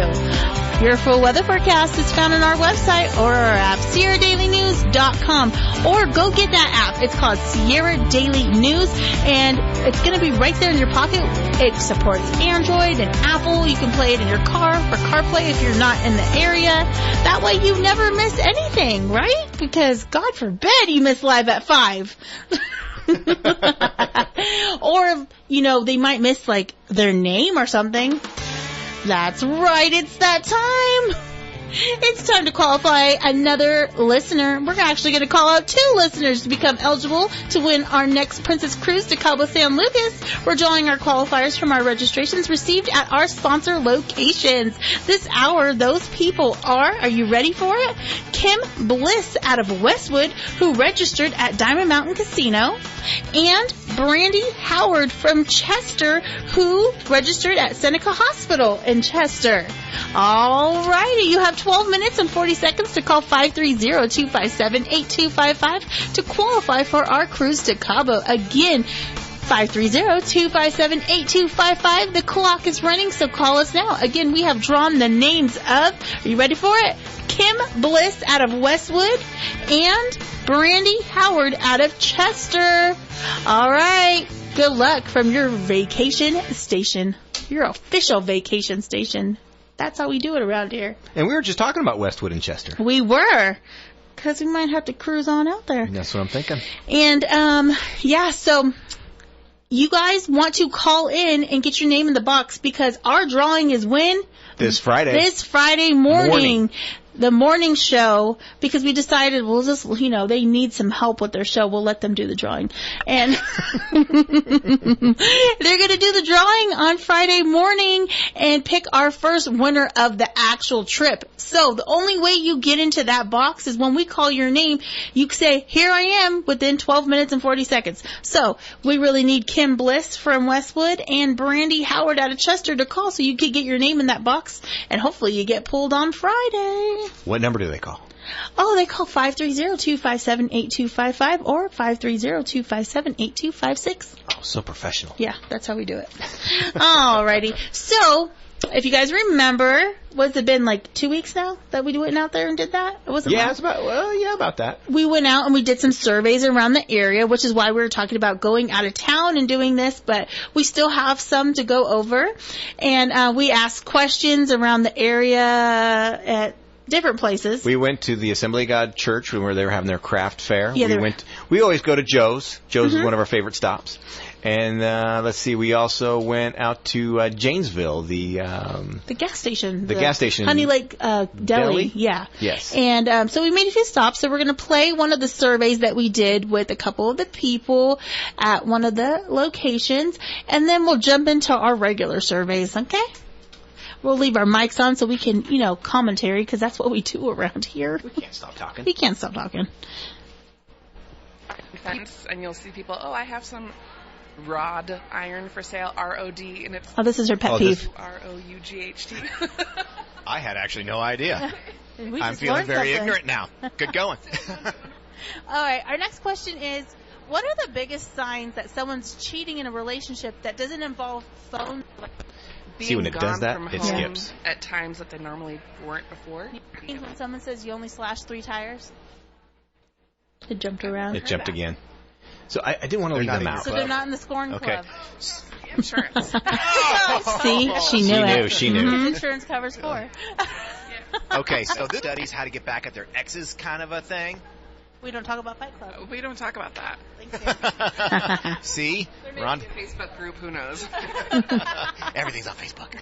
Your full weather forecast is found on our website or our app, SierraDailyNews.com. Or go get that app. It's called Sierra Daily News, and it's going to be right there in your pocket. It supports Android and Apple. You can play it in your car for CarPlay if you're not in the area. That way you never miss anything, right? Because God forbid you miss Live at 5. Or, you know, they might miss, like, their name or something. That's right, it's that time. It's time to qualify another listener. We're actually going to call out 2 listeners to become eligible to win our next Princess Cruise to Cabo San Lucas. We're drawing our qualifiers from our registrations received at our sponsor locations. This hour, those people are you ready for it? Kim Bliss out of Westwood, who registered at Diamond Mountain Casino, and Brandy Howard from Chester, who registered at Seneca Hospital in Chester. Alrighty, you have 12 minutes and 40 seconds to call 530-257-8255 to qualify for our cruise to Cabo. Again, 530-257-8255. The clock is running, so call us now. Again, we have drawn the names of, are you ready for it? Kim Bliss out of Westwood and Brandy Howard out of Chester. All right. Good luck from your vacation station, your official vacation station. That's how we do it around here. And we were just talking about Westwood and Chester. We were, because we might have to cruise on out there. That's what I'm thinking. And, so you guys want to call in and get your name in the box because our drawing is when? This Friday. This Friday morning. The morning show, because we decided we'll just, they need some help with their show. We'll let them do the drawing. And they're going to do the drawing on Friday morning and pick our first winner of the actual trip. So the only way you get into that box is when we call your name, you say, here I am, within 12 minutes and 40 seconds. So we really need Kim Bliss from Westwood and Brandy Howard out of Chester to call so you can get your name in that box and hopefully you get pulled on Friday. What number do they call? Oh, they call 530-257-8255 or 530-257-8256. Oh, so professional. Yeah, that's how we do it. Alrighty. So, if you guys remember, what's it been, like 2 weeks now that we went out there and did that? It wasn't long. It's about that. We went out and we did some surveys around the area, which is why we were talking about going out of town and doing this, but we still have some to go over. And we asked questions around the area at different places. We went to the Assembly of God Church where they were having their craft fair. Yeah, we always go to Joe's. Joe's is one of our favorite stops. And let's see, we also went out to Janesville, the gas station. The gas station. Honey Lake Deli. Yeah. Yes. And so we made a few stops. So we're going to play one of the surveys that we did with a couple of the people at one of the locations. And then we'll jump into our regular surveys, okay? We'll leave our mics on so we can, commentary, because that's what we do around here. We can't stop talking. We can't stop talking. And you'll see people, I have some rod iron for sale, R-O-D, and it's... Oh, this is her pet peeve. R-O-U-G-H-T. I had actually no idea. I'm feeling very ignorant now. Good going. All right, our next question is, what are the biggest signs that someone's cheating in a relationship that doesn't involve phone? See, when it does that, it skips. At times that they normally weren't before. When someone says you only slashed 3 tires, it jumped around. It jumped again. So I didn't want to leave them out. So they're not in the scoring club. Insurance. See, she knew. She knew. Mm-hmm. Insurance covers 4. Okay, so this study's how to get back at their exes kind of a thing. We don't talk about Fight Club. We don't talk about that. See? There may be a Facebook group, who knows? Everything's on Facebook.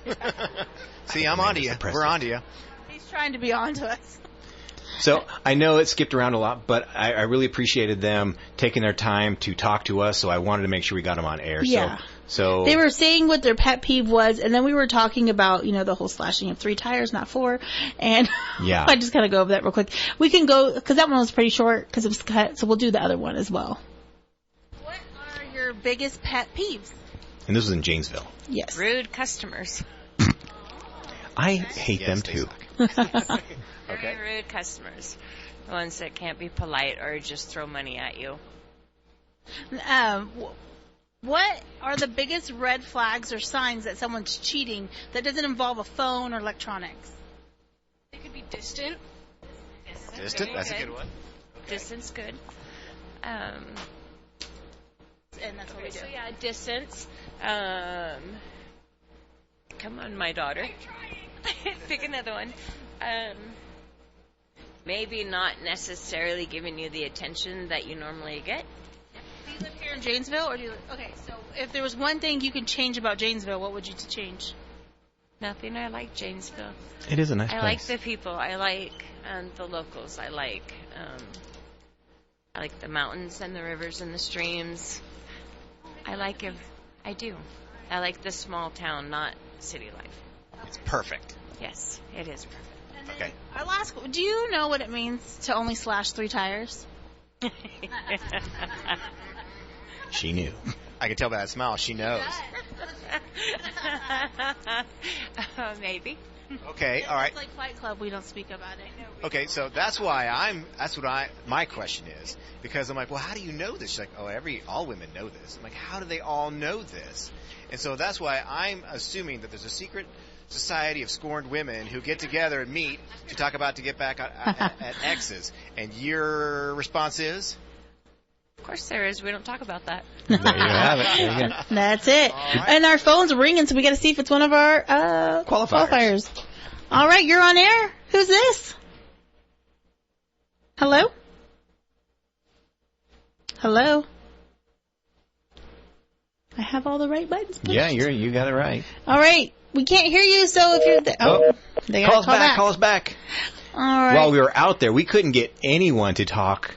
See, I'm on to you. We're on to you. He's trying to be on to us. So I know it skipped around a lot, but I really appreciated them taking their time to talk to us, so I wanted to make sure we got them on air. Yeah. So they were saying what their pet peeve was, and then we were talking about, the whole slashing of 3 tires, not 4. And yeah. I just kind of go over that real quick. We can go, because that one was pretty short, because it was cut, so we'll do the other one as well. What are your biggest pet peeves? And this was in Janesville. Yes. Rude customers. I hate them too. Very rude customers. The ones that can't be polite or just throw money at you. What are the biggest red flags or signs that someone's cheating that doesn't involve a phone or electronics? It could be distant. Distant? That's a good one. Distance, good. And that's what we do. So yeah, distance. Come on, my daughter. Pick another one. Maybe not necessarily giving you the attention that you normally get. Do you live here in Janesville, or do you? Okay, so if there was one thing you could change about Janesville, what would you change? Nothing. I like Janesville. It is a nice place. I like the people. I like the locals. I like the mountains and the rivers and the streams. I do. I like the small town, not city life. It's perfect. Yes, it is perfect. Okay. Our last. Do you know what it means to only slash 3 tires? She knew. I can tell by that smile. She knows. Maybe. Okay. All right. It's like Fight Club. We don't speak about it. Okay. So that's why my question is, because I'm like, well, how do you know this? She's like, oh, all women know this. I'm like, how do they all know this? And so that's why I'm assuming that there's a secret society of scorned women who get together and meet to talk about to get back at exes. And your response is? Of course there is. We don't talk about that. There you have it. There you go. That's it. Right. And our phones are ringing, so we got to see if it's one of our qualifiers. All right, you're on air. Who's this? Hello? Hello? I have all the right buttons pushed. Yeah, you got it right. All right. We can't hear you, so if you're there... Oh, they got to call us back. All right. While we were out there, we couldn't get anyone to talk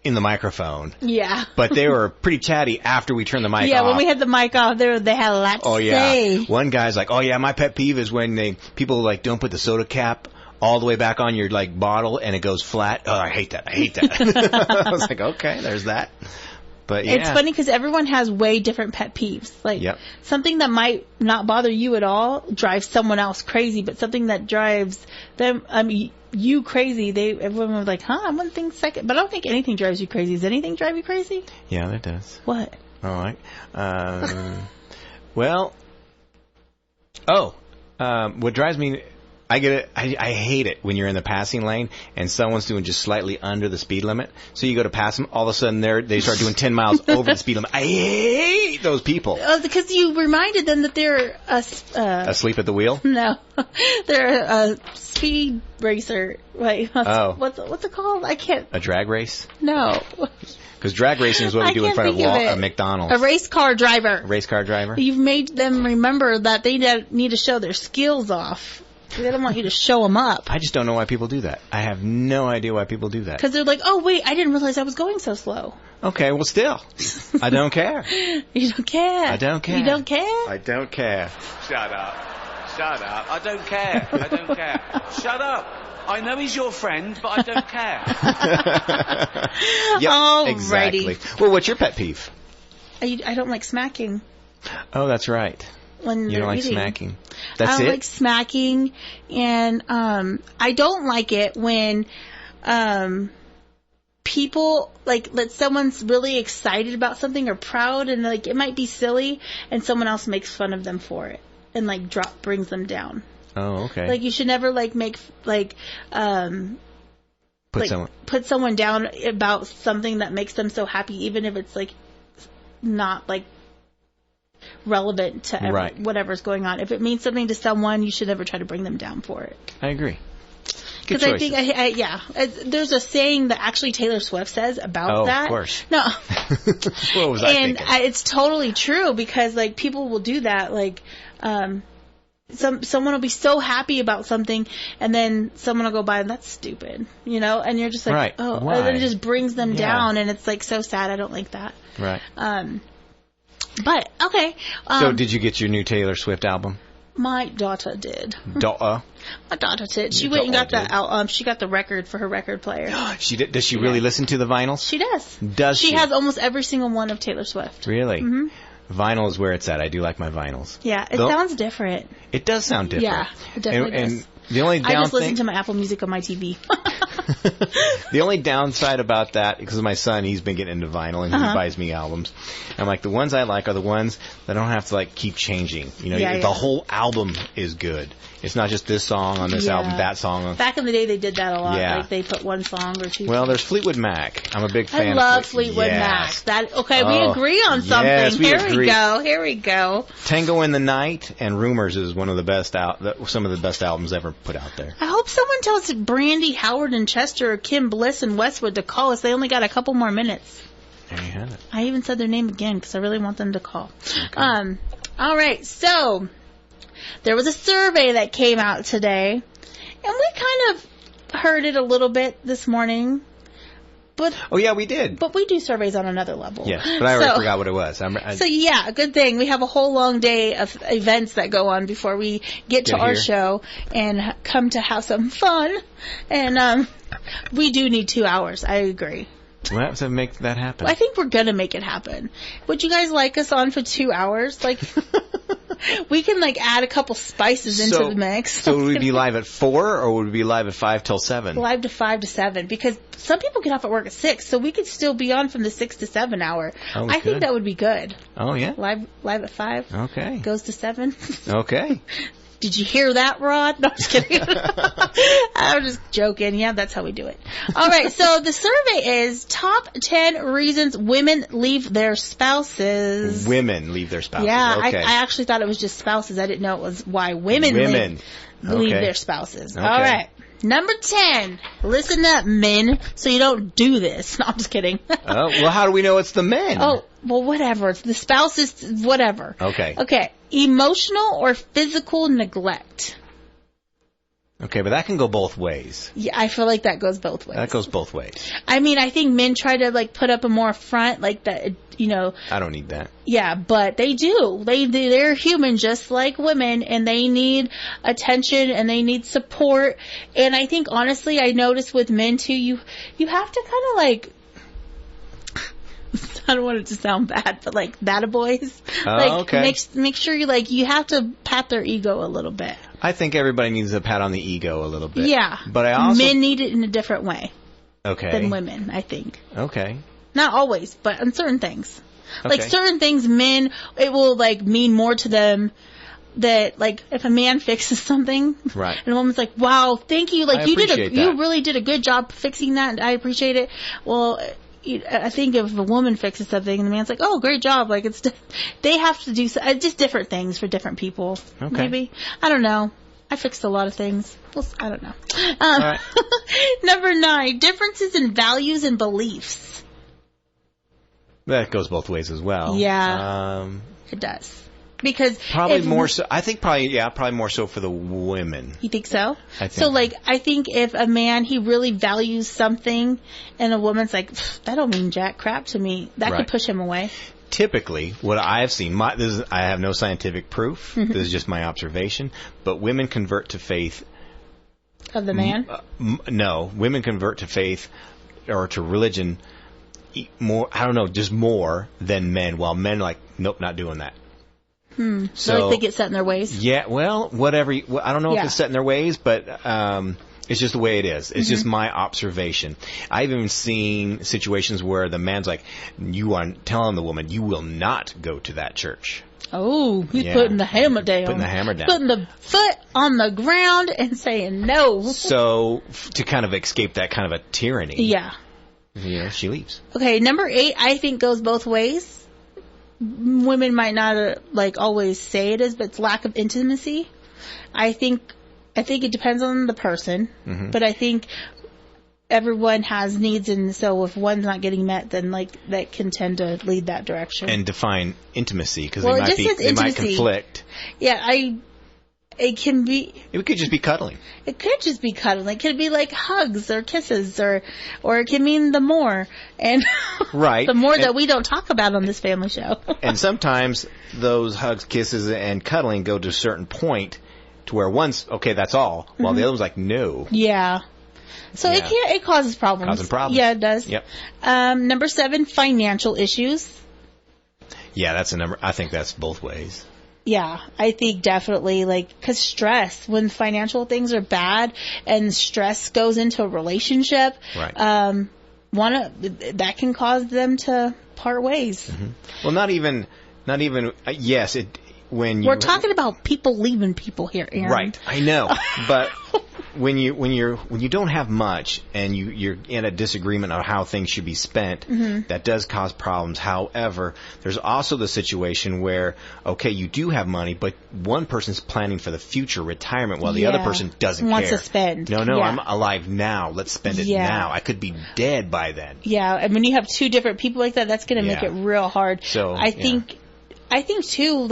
in the microphone. Yeah. But they were pretty chatty after we turned the mic off. Yeah, when we had the mic off, they had a lot to say. One guy's like, oh, yeah, my pet peeve is when people, like, don't put the soda cap all the way back on your, like, bottle and it goes flat. Oh, I hate that. I was like, okay, there's that. But yeah. It's funny because everyone has way different pet peeves. Like, something that might not bother you at all drives someone else crazy, but something that drives them, you crazy, everyone was like, I wouldn't think second. But I don't think anything drives you crazy. Does anything drive you crazy? Yeah, that does. What? All right. What drives me... I get it. I hate it when you're in the passing lane and someone's doing just slightly under the speed limit. So you go to pass them, all of a sudden they start doing 10 miles over the speed limit. I hate those people. Because you reminded them that they're asleep at the wheel. No, they're a speed racer. Wait, what's it called? I can't. A drag race? No. Because drag racing is what we do in front of McDonald's. A race car driver. A race car driver. You've made them remember that they need to show their skills off. They don't want you to show them up. I just don't know why people do that. I have no idea why people do that. Because they're like, oh, wait, I didn't realize I was going so slow. Okay, well, still. I don't care. You don't care. I don't care. You don't care? I don't care. Shut up. I don't care. Shut up. I know he's your friend, but I don't care. Yep, exactly. Well, what's your pet peeve? I don't like smacking. Oh, that's right. When you don't like eating. smacking. That's it? I don't like smacking, and I don't like it when people, like, someone's really excited about something or proud, and, like, it might be silly, and someone else makes fun of them for it, and, like, brings them down. Oh, okay. Like, you should never, like, put someone down about something that makes them so happy, even if it's, like, not, like, relevant to whatever's going on. If it means something to someone, you should never try to bring them down for it. I agree. Because I think, there's a saying that actually Taylor Swift says about that. Oh, of course. No. What was I thinking? And it's totally true because, like, people will do that. Like, someone will be so happy about something, and then someone will go by and that's stupid, and you're just like, oh, why? And then it just brings them down, and it's like so sad. I don't like that. Right. But okay. So did you get your new Taylor Swift album? My daughter did. Daughter? My daughter did. She went and got the she got the record for her record player. She did. Does she really listen to the vinyls? She does. Does she? She has almost every single one of Taylor Swift. Really? Mm-hmm. Vinyl is where it's at. I do like my vinyls. Yeah, it sounds different. It does sound different. Yeah, it definitely does. And the only I just listen to my Apple Music on my TV. The only downside about that, because of my son, he's been getting into vinyl and he buys me albums. I'm like, the ones I like are the ones that I don't have to, like, keep changing. The whole album is good. It's not just this song on this album, that song. Back in the day, they did that a lot. Yeah. Like, they put one song or two. Well, there's Fleetwood Mac. I'm a big fan. I love Fleetwood Mac. We agree on something. Yes, Here we go. Tango in the Night and Rumors is one of the best some of the best albums ever put out there. I hope someone tells Brandy, Howard, and Chester, or Kim Bliss, and Westwood to call us. They only got a couple more minutes. There you have it. I even said their name again because I really want them to call. Okay. All right, so there was a survey that came out today, and we kind of heard it a little bit this morning, But Oh yeah, we did. But we do surveys on another level. Yeah, but I already forgot what it was. So yeah, good thing we have a whole long day of events that go on before we get to our show and come to have some fun. And we do need 2 hours. I agree. We'll have to make that happen. I think we're gonna make it happen. Would you guys like us on for 2 hours? Like, we can like add a couple spices into the mix. So would we be live at 4 or would we be live at 5 till 7? Live to 5 to 7 because some people get off at work at 6, so we could still be on from the 6 to 7 hour. Oh, I think that would be good. Oh yeah. Live at 5. Okay. Goes to 7. Okay. Did you hear that, Rod? No, I'm just kidding. I'm just joking. Yeah, that's how we do it. All right, so the survey is top 10 reasons women leave their spouses. Women leave their spouses. Yeah, Okay. I actually thought it was just spouses. I didn't know it was why women leave their spouses. Okay. All right. Number 10. Listen up, men, so you don't do this. No, I'm just kidding. Oh, well, how do we know it's the men? Oh, well, whatever. It's the spouses, whatever. Okay. Okay. Emotional or physical neglect. Okay, but that can go both ways. Yeah, I feel like that goes both ways. That goes both ways. I mean, I think men try to like put up a more front, like that, you know. I don't need that. Yeah, but they do. They're human just like women, and they need attention and they need support. And I think honestly, I noticed with men too, you have to kind of like. I don't want it to sound bad, but like that boys, okay. Make sure you have to pat their ego a little bit. I think everybody needs a pat on the ego a little bit. Yeah, but I also men need it in a different way. Okay. Than women, I think. Okay. Not always, but on certain things. Okay. Like certain things, men, it will like mean more to them. That like if a man fixes something, right, and a woman's like, "Wow, thank you! Like I you you really did a good job fixing that, and I appreciate it." Well. I think if a woman fixes something and the man's like, "Oh, great job!" Like they have to do just different things for different people. Okay. Maybe I don't know. I fixed a lot of things. Well, I don't know. All right. Number 9, differences in values and beliefs. That goes both ways as well. Yeah, it does. Because probably more so. I think probably more so for the women. You think so? I think so. Like, I think if a man he really values something, and a woman's like, that don't mean jack crap to me, that could push him away. Typically, what I have seen, I have no scientific proof. This is just my observation. But women convert to faith. Of the man? No, women convert to faith or to religion more. I don't know, just more than men. While men are like, nope, not doing that. So like they get set in their ways? Yeah, well, whatever. I don't know if it's set in their ways, but it's just the way it is. It's just my observation. I've even seen situations where the man's like, you are telling the woman, you will not go to that church. Oh, he's putting the hammer down. Putting the hammer down. Putting the foot on the ground and saying no. So, to kind of escape that kind of a tyranny. Yeah. She leaves. Okay, number 8, I think goes both ways. Women might not always say it is, but it's lack of intimacy. I think it depends on the person, but I think everyone has needs, and so if one's not getting met, then that can tend to lead that direction. And define intimacy because they might conflict. Yeah, it can be. It could just be cuddling. It could just be cuddling. It could be like hugs or kisses, or it can mean the more and right the more that we don't talk about on this family show. And sometimes those hugs, kisses, and cuddling go to a certain point to where one's okay, that's all, while the other one's like no. Yeah. So it causes problems. Causing problems. Yeah, it does. Yep. Number 7, financial issues. Yeah, that's a number. I think that's both ways. Yeah, I think definitely, because stress, when financial things are bad and stress goes into a relationship, right. That can cause them to part ways. Well, not even, yes, we're talking about people leaving people here, Aaron. Right, I know, but when you don't have much and you're in a disagreement on how things should be spent, that does cause problems. However, there's also the situation where, okay, you do have money, but one person's planning for the future retirement while the other person doesn't wants care. To spend. No, I'm alive now. Let's spend it now. I could be dead by then. Yeah, and when you have two different people like that, that's going to make it real hard. So I think too,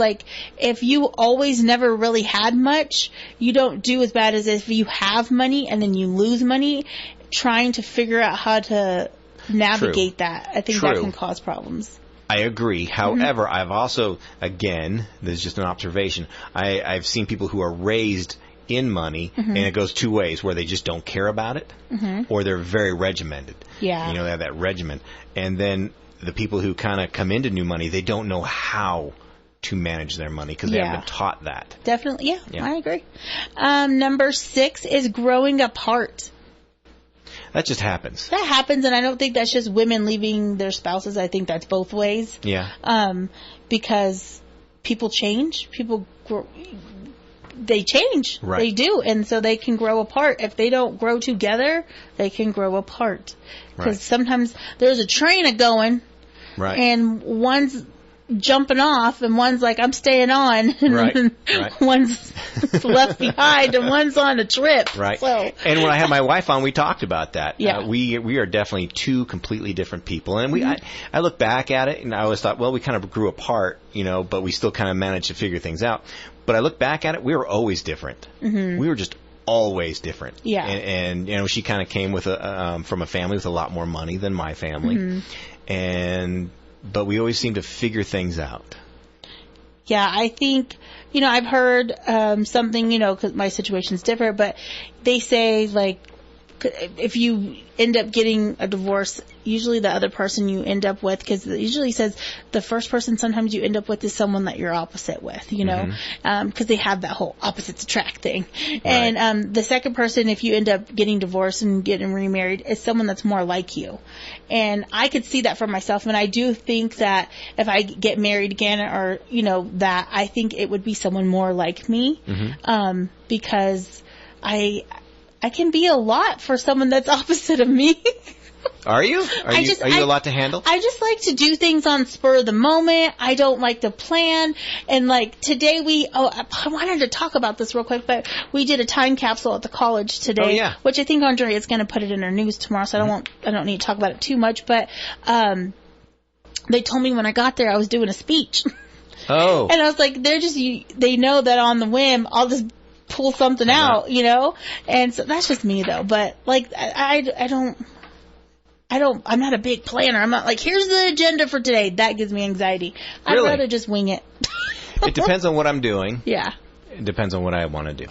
if you always never really had much, you don't do as bad as if you have money and then you lose money trying to figure out how to navigate that. I think that True. can cause problems. I agree. However, I've also, again, this is just an observation, I've seen people who are raised in money, and it goes two ways, where they just don't care about it, or they're very regimented. Yeah. You know, they have that regiment. And then the people who kind of come into new money, they don't know how to manage their money because they haven't been taught that. Definitely, yeah. I agree. Number 6 is growing apart. That just happens. That happens, and I don't think that's just women leaving their spouses. I think that's both ways. Yeah. Because people change. People grow. They change. Right. They do. And so they can grow apart. If they don't grow together, they can grow apart. Because sometimes there's a train a-going, and one's jumping off, and one's like, I'm staying on, and one's left behind, and one's on a trip. Right. So. And when I had my wife on, we talked about that. Yeah. We are definitely two completely different people. And I look back at it, and I always thought, well, we kind of grew apart, you know, but we still kind of managed to figure things out. But I look back at it, we were always different. We were just always different. Yeah. And you know, she kind of came with from a family with a lot more money than my family. But we always seem to figure things out. Yeah, I think, you know, I've heard something, you know, because my situation's different, but they say, like, if you end up getting a divorce, usually the other person you end up with, because it usually says the first person sometimes you end up with is someone that you're opposite with, you know, because they have that whole opposites attract thing. Right. And the second person, if you end up getting divorced and getting remarried, is someone that's more like you. And I could see that for myself, and I do think that if I get married again, or, you know, that I think it would be someone more like me, because I can be a lot for someone that's opposite of me. Are you? Are you a lot to handle? I just like to do things on spur of the moment. I don't like to plan. And like today I wanted to talk about this real quick, but we did a time capsule at the college today. Oh, yeah. Which I think Andrea is going to put it in her news tomorrow, so I don't need to talk about it too much, but they told me when I got there I was doing a speech. Oh. And I was like, they know that on the whim I'll just pull something out, you know? And so that's just me though. But like, I'm not a big planner. I'm not like, here's the agenda for today. That gives me anxiety. Really? I'd rather just wing it. It depends on what I'm doing. Yeah. It depends on what I want to do.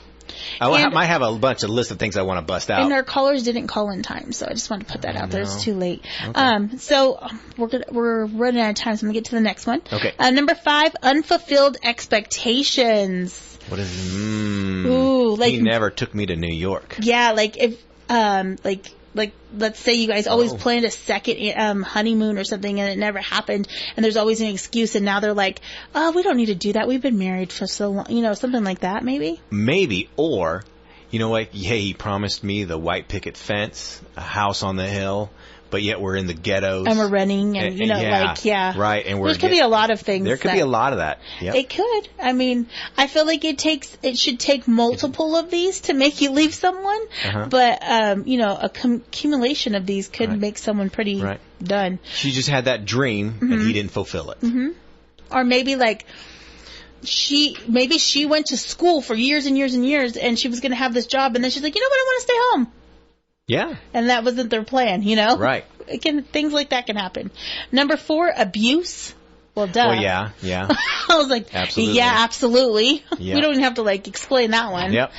I might have a bunch of list of things I want to bust out. And our callers didn't call in time, so I just wanted to put that out there. It's too late. Okay. So we're running out of time, so I'm going to get to the next one. Okay. Number 5, unfulfilled expectations. What is Ooh, like, he never took me to New York. Yeah, like if like let's say you guys always planned a second honeymoon or something and it never happened, and there's always an excuse, and now they're like, oh, we don't need to do that, we've been married for so long, you know, something like that. Maybe, or you know what, hey, he promised me the white picket fence, a house on the hill, but yet we're in the ghettos. And we're renting, and you know, Right, and there could be a lot of things. There could be a lot of that. Yep. It could. I mean, I feel like it should take multiple of these to make you leave someone, but, you know, accumulation of these could make someone pretty done. She just had that dream, and he didn't fulfill it. Or maybe like, she went to school for years and years and years, and she was going to have this job, and then she's like, you know what, I want to stay home. Yeah. And that wasn't their plan, you know? Right. Things like that can happen. Number 4, abuse. Well, duh. Well, yeah. I was like, absolutely. Yeah, absolutely. Yep. We don't even have to like explain that one. Yep.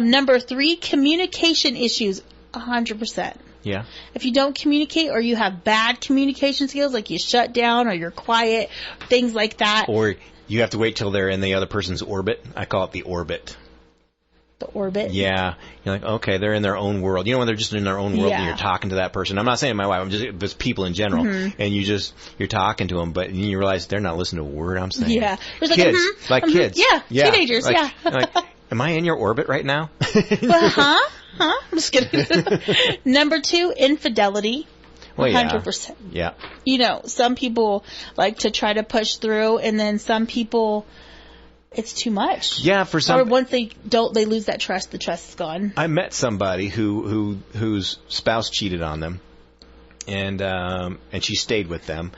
Number 3, communication issues. 100%. Yeah. If you don't communicate, or you have bad communication skills, like you shut down or you're quiet, things like that. Or you have to wait till they're in the other person's orbit. I call it the orbit. The orbit? Yeah. You're like, okay, they're in their own world. You know, when they're just in their own world and you're talking to that person. I'm not saying my wife, I'm just people in general. And you're talking to them, but you realize they're not listening to a word I'm saying. Yeah. There's kids. Kids. Yeah. Teenagers, like, am I in your orbit right now? Well, I'm just kidding. Number 2, infidelity. Well, 100%. Yeah. You know, some people like to try to push through, and then some people, it's too much. Yeah, for some. Or once they lose that trust, the trust is gone. I met somebody whose spouse cheated on them, and she stayed with them,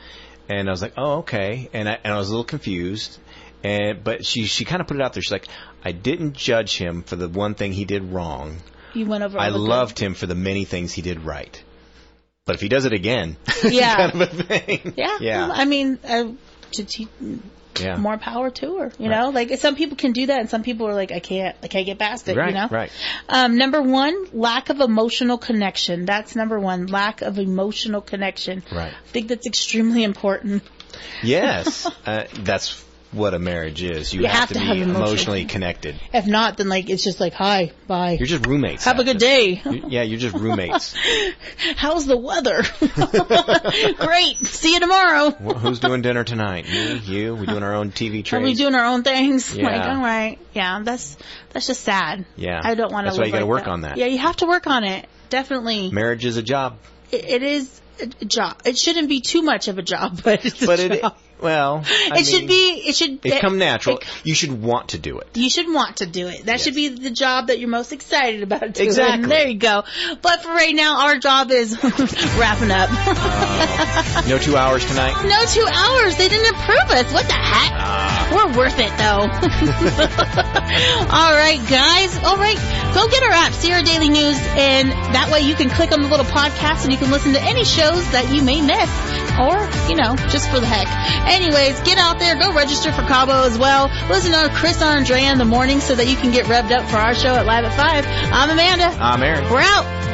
and I was like, oh, okay, and I was a little confused, but she kind of put it out there. She's like, I didn't judge him for the one thing he did wrong. You went over. I loved him for the many things he did right. But if he does it again, yeah, kind of a thing. Yeah. I mean, more power to her. You know, like some people can do that, and some people are like, I can't get past it. You know, right. Number one, lack of emotional connection. That's number one, lack of emotional connection. Right. I think that's extremely important. Yes, that's what a marriage is. You have to be emotionally connected. If not, then like it's just like, hi, bye. You're just roommates. Have a good day. You're just roommates. How's the weather? Great. See you tomorrow. Who's doing dinner tonight? Me, you. We doing our own TV trade. Are we doing our own things? Yeah. Like, all right. Yeah, that's just sad. Yeah. I don't want to. That's why you got to work on that. Yeah, you have to work on it. Definitely. Marriage is a job. It is a job. It shouldn't be too much of a job, but it's a job. Well, it should come natural. You should want to do it. You should want to do it. That should be the job that you're most excited about doing. Exactly. There you go. But for right now, our job is wrapping up. No 2 hours tonight? No 2 hours. They didn't approve us. What the heck? We're worth it, though. All right, guys. All right. Go get our app, Sierra Daily News, and that way you can click on the little podcast and you can listen to any shows that you may miss. Or, just for the heck. Anyways, get out there. Go register for Cabo as well. Listen to Chris and Andrea in the morning so that you can get revved up for our show at Live at 5. I'm Amanda. I'm Aaron. We're out.